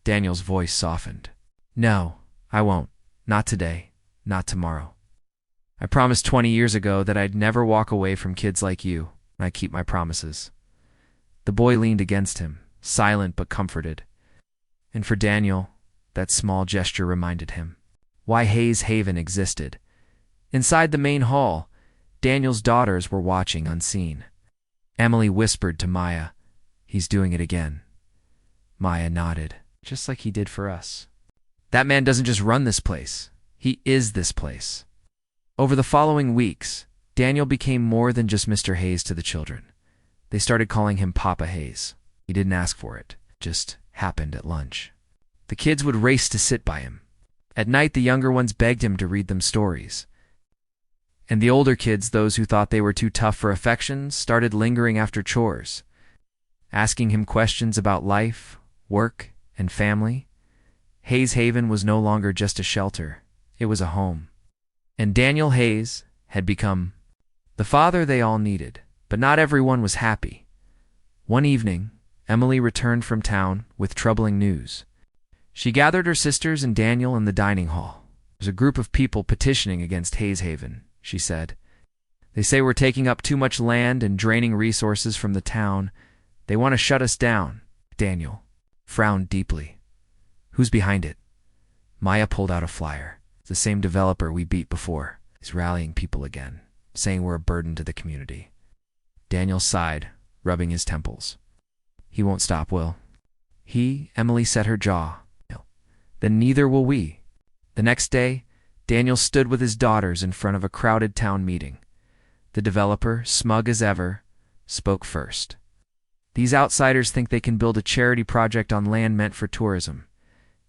Daniel's voice softened. "No, I won't. Not today. Not tomorrow. I promised 20 years ago that I'd never walk away from kids like you, and I keep my promises." The boy leaned against him, silent but comforted. And for Daniel, that small gesture reminded him why Hayes Haven existed. Inside the main hall, Daniel's daughters were watching unseen. Emily whispered to Maya, "He's doing it again." Maya nodded, "Just like he did for us. That man doesn't just run this place. He is this place." Over the following weeks, Daniel became more than just Mr. Hayes to the children. They started calling him Papa Hayes. He didn't ask for it, just happened at lunch. The kids would race to sit by him. At night, the younger ones begged him to read them stories. And the older kids, those who thought they were too tough for affection, started lingering after chores, asking him questions about life, work, and family. Hayes Haven was no longer just a shelter. It was a home. And Daniel Hayes had become the father they all needed. But not everyone was happy. One evening, Emily returned from town with troubling news. She gathered her sisters and Daniel in the dining hall. There's a group of people petitioning against Hayes Haven, she said. They say we're taking up too much land and draining resources from the town. They want to shut us down. Daniel frowned deeply. Who's behind it? Maya pulled out a flyer. It's the same developer we beat before. He's rallying people again, saying we're a burden to the community. Daniel sighed, rubbing his temples. He won't stop, Will. Emily set her jaw. Then neither will we. The next day, Daniel stood with his daughters in front of a crowded town meeting. The developer, smug as ever, spoke first. These outsiders think they can build a charity project on land meant for tourism.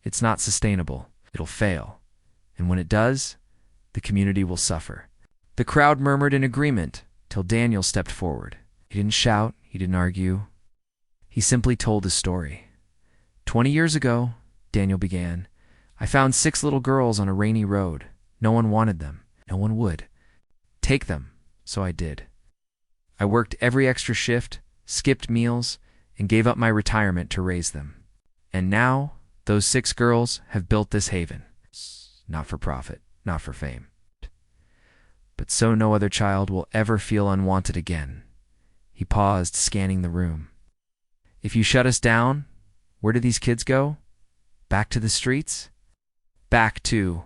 It's not sustainable. It'll fail. And when it does, the community will suffer. The crowd murmured in agreement till Daniel stepped forward. He didn't shout. He didn't argue. He simply told his story. 20 years ago, Daniel began, I found 6 little girls on a rainy road. No one wanted them. No one would take them, so I did. I worked every extra shift, skipped meals, and gave up my retirement to raise them. And now, those 6 girls have built this haven. Not for profit, not for fame. But so no other child will ever feel unwanted again. He paused, scanning the room. If you shut us down, where do these kids go? Back to the streets? Back to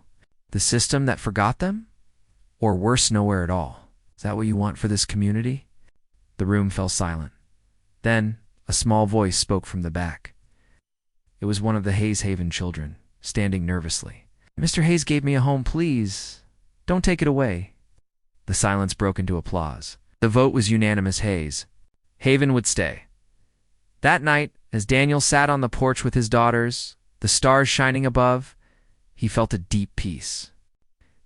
the system that forgot them? Or worse, nowhere at all? Is that what you want for this community? The room fell silent. Then, a small voice spoke from the back. It was one of the Hayes Haven children, standing nervously. Mr. Hayes gave me a home, please. Don't take it away. The silence broke into applause. The vote was unanimous. Haven would stay. That night, as Daniel sat on the porch with his daughters, the stars shining above, he felt a deep peace.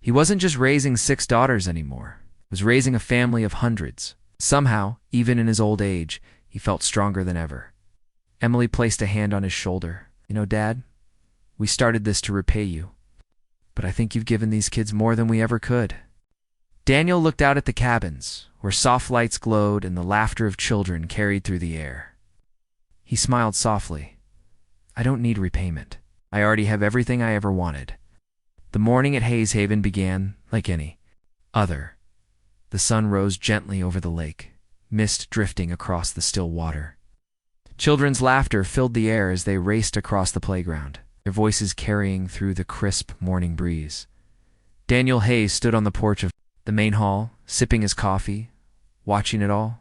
He wasn't just raising 6 daughters anymore. He was raising a family of hundreds. Somehow, even in his old age, he felt stronger than ever. Emily placed a hand on his shoulder. You know, Dad, we started this to repay you. But I think you've given these kids more than we ever could. Daniel looked out at the cabins, where soft lights glowed and the laughter of children carried through the air. He smiled softly. I don't need repayment. I already have everything I ever wanted. The morning at Hayes Haven began like any other. The sun rose gently over the lake, mist drifting across the still water. Children's laughter filled the air as they raced across the playground, their voices carrying through the crisp morning breeze. Daniel Hayes stood on the porch of the main hall, sipping his coffee, watching it all.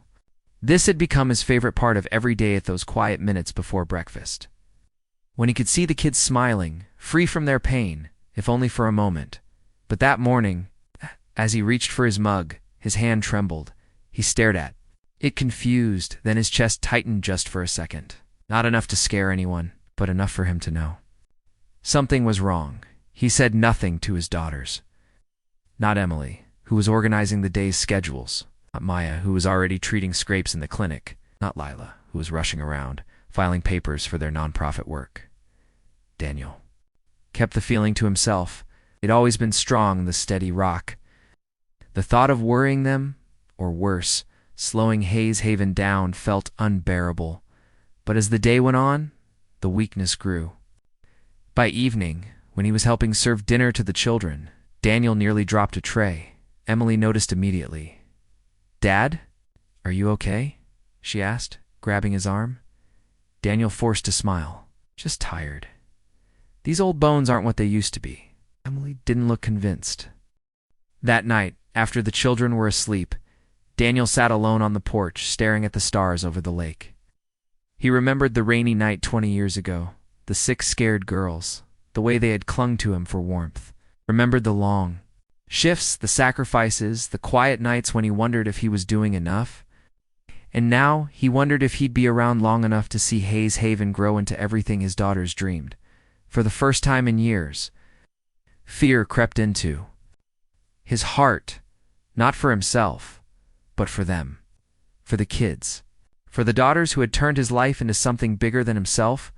This had become his favorite part of every day at those quiet minutes before breakfast. When he could see the kids smiling, free from their pain, if only for a moment. But that morning, as he reached for his mug, his hand trembled. He stared at it, confused, then his chest tightened just for a second. Not enough to scare anyone, but enough for him to know. Something was wrong. He said nothing to his daughters. Not Emily, who was organizing the day's schedules. Not Maya, who was already treating scrapes in the clinic. Not Lila, who was rushing around, filing papers for their nonprofit work. Daniel kept the feeling to himself. He'd always been strong, the steady rock. The thought of worrying them, or worse, slowing Hayes Haven down, felt unbearable. But as the day went on, the weakness grew. By evening, when he was helping serve dinner to the children, Daniel nearly dropped a tray. Emily noticed immediately. Dad, are you okay? She asked, grabbing his arm. Daniel forced a smile. Just tired. These old bones aren't what they used to be. Emily didn't look convinced. That night, after the children were asleep, Daniel sat alone on the porch, staring at the stars over the lake. He remembered the rainy night 20 years ago, the 6 scared girls, the way they had clung to him for warmth. Remembered the long shifts, the sacrifices, the quiet nights when he wondered if he was doing enough. And now he wondered if he'd be around long enough to see Hayes Haven grow into everything his daughters dreamed. For the first time in years, fear crept into his heart, not for himself, but for them, for the kids, for the daughters who had turned his life into something bigger than himself.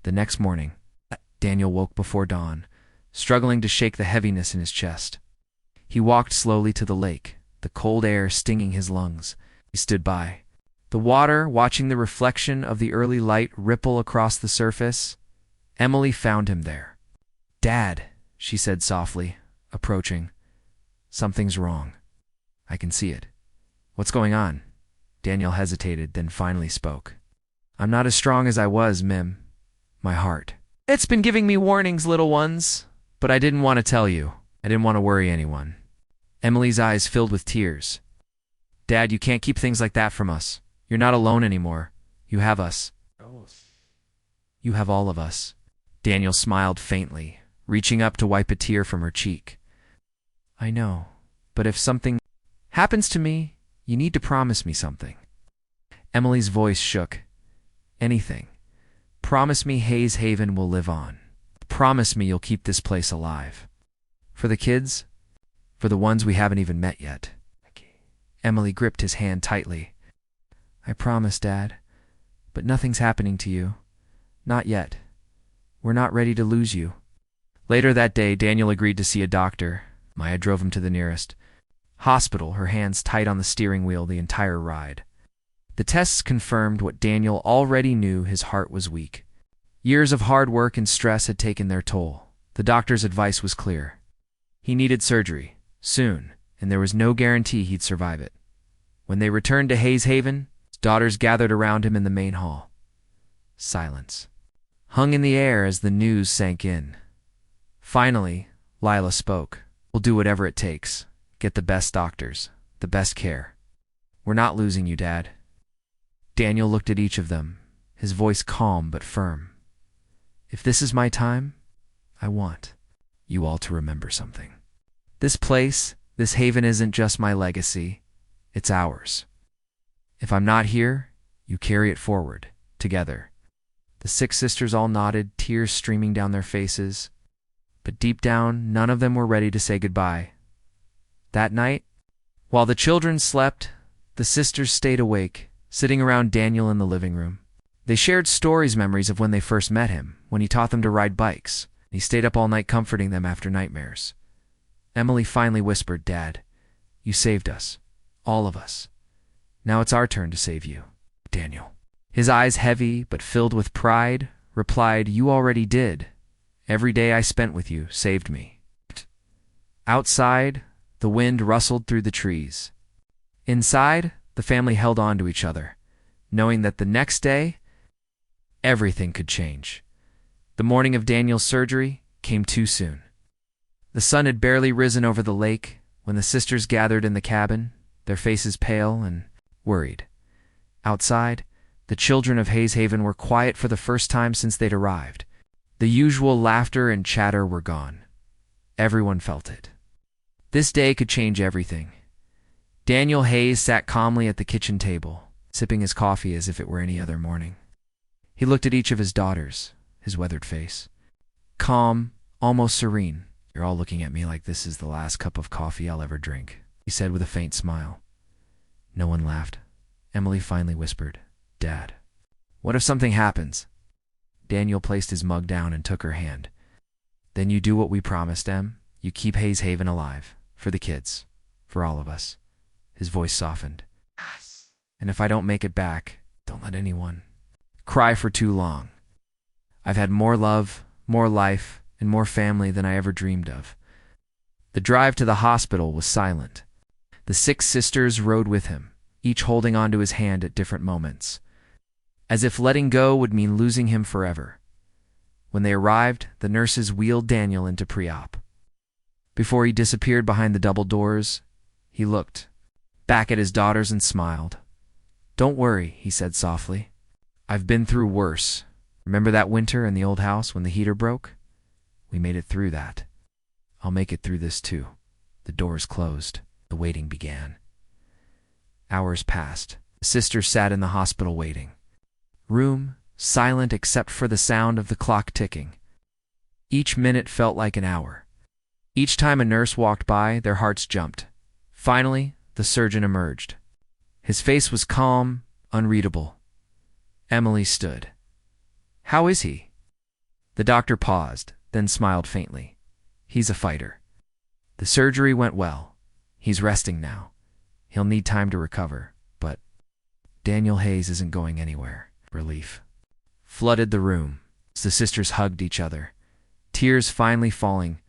The next morning, Daniel woke before dawn, struggling to shake the heaviness in his chest. He walked slowly to the lake, the cold air stinging his lungs. He stood by the water, watching the reflection of the early light ripple across the surface. Emily found him there. "Dad," she said softly, approaching. "Something's wrong. I can see it." "What's going on?" Daniel hesitated, then finally spoke. "I'm not as strong as I was, Mim. My heart. It's been giving me warnings, little ones, but I didn't want to tell you. I didn't want to worry anyone." Emily's eyes filled with tears. "Dad, you can't keep things like that from us. You're not alone anymore. You have us. You have all of us." Daniel smiled faintly, reaching up to wipe a tear from her cheek. "I know, but if something happens to me, you need to promise me something." Emily's voice shook. "Anything. Promise me Hayes Haven will live on. Promise me you'll keep this place alive. For the kids, for the ones we haven't even met yet." Emily gripped his hand tightly. "I promise, Dad, but nothing's happening to you. Not yet. We're not ready to lose you." Later that day, Daniel agreed to see a doctor. Maya drove him to the nearest hospital, her hands tight on the steering wheel the entire ride. The tests confirmed what Daniel already knew: his heart was weak. Years of hard work and stress had taken their toll. The doctor's advice was clear. He needed surgery, soon, and there was no guarantee he'd survive it. When they returned to Hayes Haven, his daughters gathered around him in the main hall. Silence hung in the air as the news sank in. Finally, Lila spoke. "We'll do whatever it takes. Get the best doctors, the best care. We're not losing you, Dad." Daniel looked at each of them, his voice calm but firm. "If this is my time, I want you all to remember something. This place, this haven isn't just my legacy, it's ours. If I'm not here, you carry it forward, together." The 6 sisters all nodded, tears streaming down their faces. But deep down, none of them were ready to say goodbye. That night, while the children slept, the sisters stayed awake, sitting around Daniel in the living room. They shared memories of when they first met him, when he taught them to ride bikes. He stayed up all night comforting them after nightmares. Emily finally whispered, "Dad, you saved us. All of us. Now it's our turn to save you." Daniel, his eyes heavy but filled with pride, replied, "You already did. Every day I spent with you saved me." Outside, the wind rustled through the trees. Inside, the family held on to each other, knowing that the next day, everything could change. The morning of Daniel's surgery came too soon. The sun had barely risen over the lake when the sisters gathered in the cabin, their faces pale and worried. Outside, the children of Hayes Haven were quiet for the first time since they'd arrived. The usual laughter and chatter were gone. Everyone felt it. This day could change everything. Daniel Hayes sat calmly at the kitchen table, sipping his coffee as if it were any other morning. He looked at each of his daughters, his weathered face. Calm, almost serene. "You're all looking at me like this is the last cup of coffee I'll ever drink," he said with a faint smile. No one laughed. Emily finally whispered, "Dad, what if something happens?" Daniel placed his mug down and took her hand. "Then you do what we promised, Em. You keep Hayes Haven alive. For the kids. For all of us." His voice softened. "And if I don't make it back, don't let anyone cry for too long. I've had more love, more life, and more family than I ever dreamed of." The drive to the hospital was silent. The 6 sisters rode with him, each holding onto his hand at different moments, as if letting go would mean losing him forever. When they arrived, the nurses wheeled Daniel into pre-op. Before he disappeared behind the double doors, he looked back at his daughters and smiled. "Don't worry," he said softly. "I've been through worse. Remember that winter in the old house when the heater broke? We made it through that. I'll make it through this too." The doors closed. The waiting began. Hours passed. The sisters sat in the hospital waiting. Room silent except for the sound of the clock ticking. Each minute felt like an hour. Each time a nurse walked by, their hearts jumped. Finally, the surgeon emerged. His face was calm, unreadable. Emily stood. "How is he?" The doctor paused, then smiled faintly. He's a fighter. The surgery went well. He's resting now. He'll need time to recover, but Daniel Hayes isn't going anywhere. Relief flooded the room as the sisters hugged each other, tears finally falling,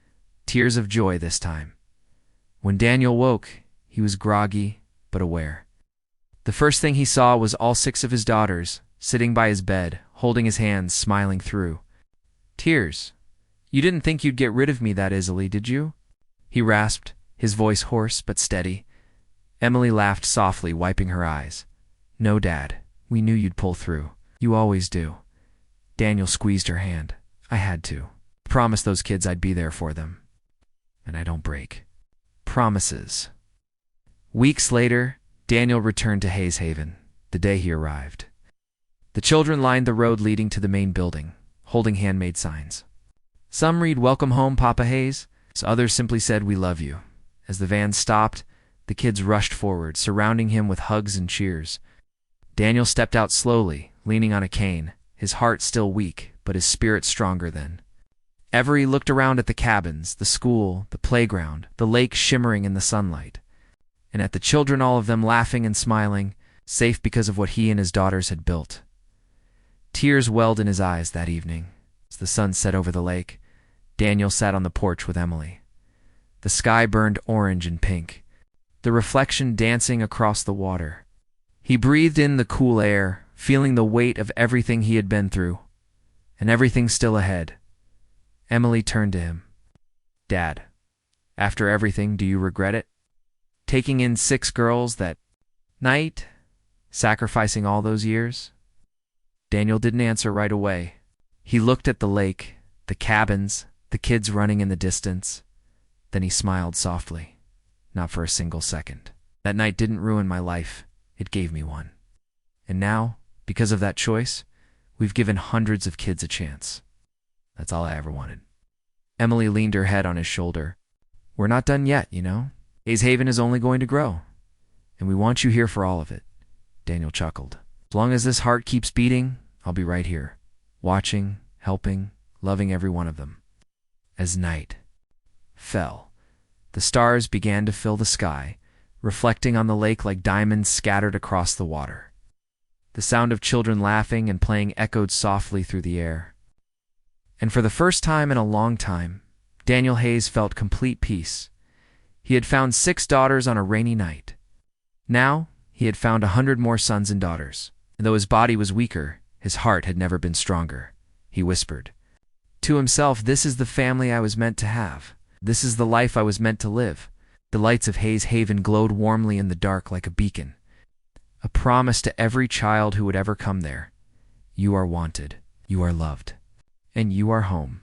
tears of joy this time. When Daniel woke, he was groggy but aware. The first thing he saw was all 6 of his daughters sitting by his bed, holding his hands, smiling through tears. "You didn't think you'd get rid of me that easily, did you?" he rasped, his voice hoarse but steady. Emily laughed softly, wiping her eyes. "No, Dad. We knew you'd pull through. You always do." Daniel squeezed her hand. "I had to. I promised those kids I'd be there for them. And I don't break promises." Weeks later, Daniel returned to Hayes Haven, the day he arrived. The children lined the road leading to the main building, holding handmade signs. Some read, "Welcome home, Papa Hayes." So others simply said, "We love you." As the van stopped, the kids rushed forward, surrounding him with hugs and cheers. Daniel stepped out slowly, leaning on a cane, his heart still weak, but his spirit stronger than. Every looked around at the cabins, the school, the playground, the lake shimmering in the sunlight, and at the children, all of them laughing and smiling, safe because of what he and his daughters had built. Tears welled in his eyes that evening. As the sun set over the lake, Daniel sat on the porch with Emily. The sky burned orange and pink, the reflection dancing across the water. He breathed in the cool air, feeling the weight of everything he had been through, and everything still ahead. Emily turned to him. "Dad, after everything, do you regret it? Taking in 6 girls that night? Sacrificing all those years?" Daniel didn't answer right away. He looked at the lake, the cabins, the kids running in the distance. Then he smiled softly. "Not for a single second. That night didn't ruin my life. It gave me one. And now, because of that choice, we've given hundreds of kids a chance. That's all I ever wanted." Emily leaned her head on his shoulder. "We're not done yet, you know. Hayes Haven is only going to grow. And we want you here for all of it." Daniel chuckled. "As long as this heart keeps beating, I'll be right here, watching, helping, loving every one of them." As night fell, the stars began to fill the sky, reflecting on the lake like diamonds scattered across the water. The sound of children laughing and playing echoed softly through the air. And for the first time in a long time, Daniel Hayes felt complete peace. He had found 6 daughters on a rainy night. Now, he had found 100 more sons and daughters. And though his body was weaker, his heart had never been stronger. He whispered to himself, "This is the family I was meant to have. This is the life I was meant to live." The lights of Hayes Haven glowed warmly in the dark like a beacon, a promise to every child who would ever come there. You are wanted, you are loved, and you are home.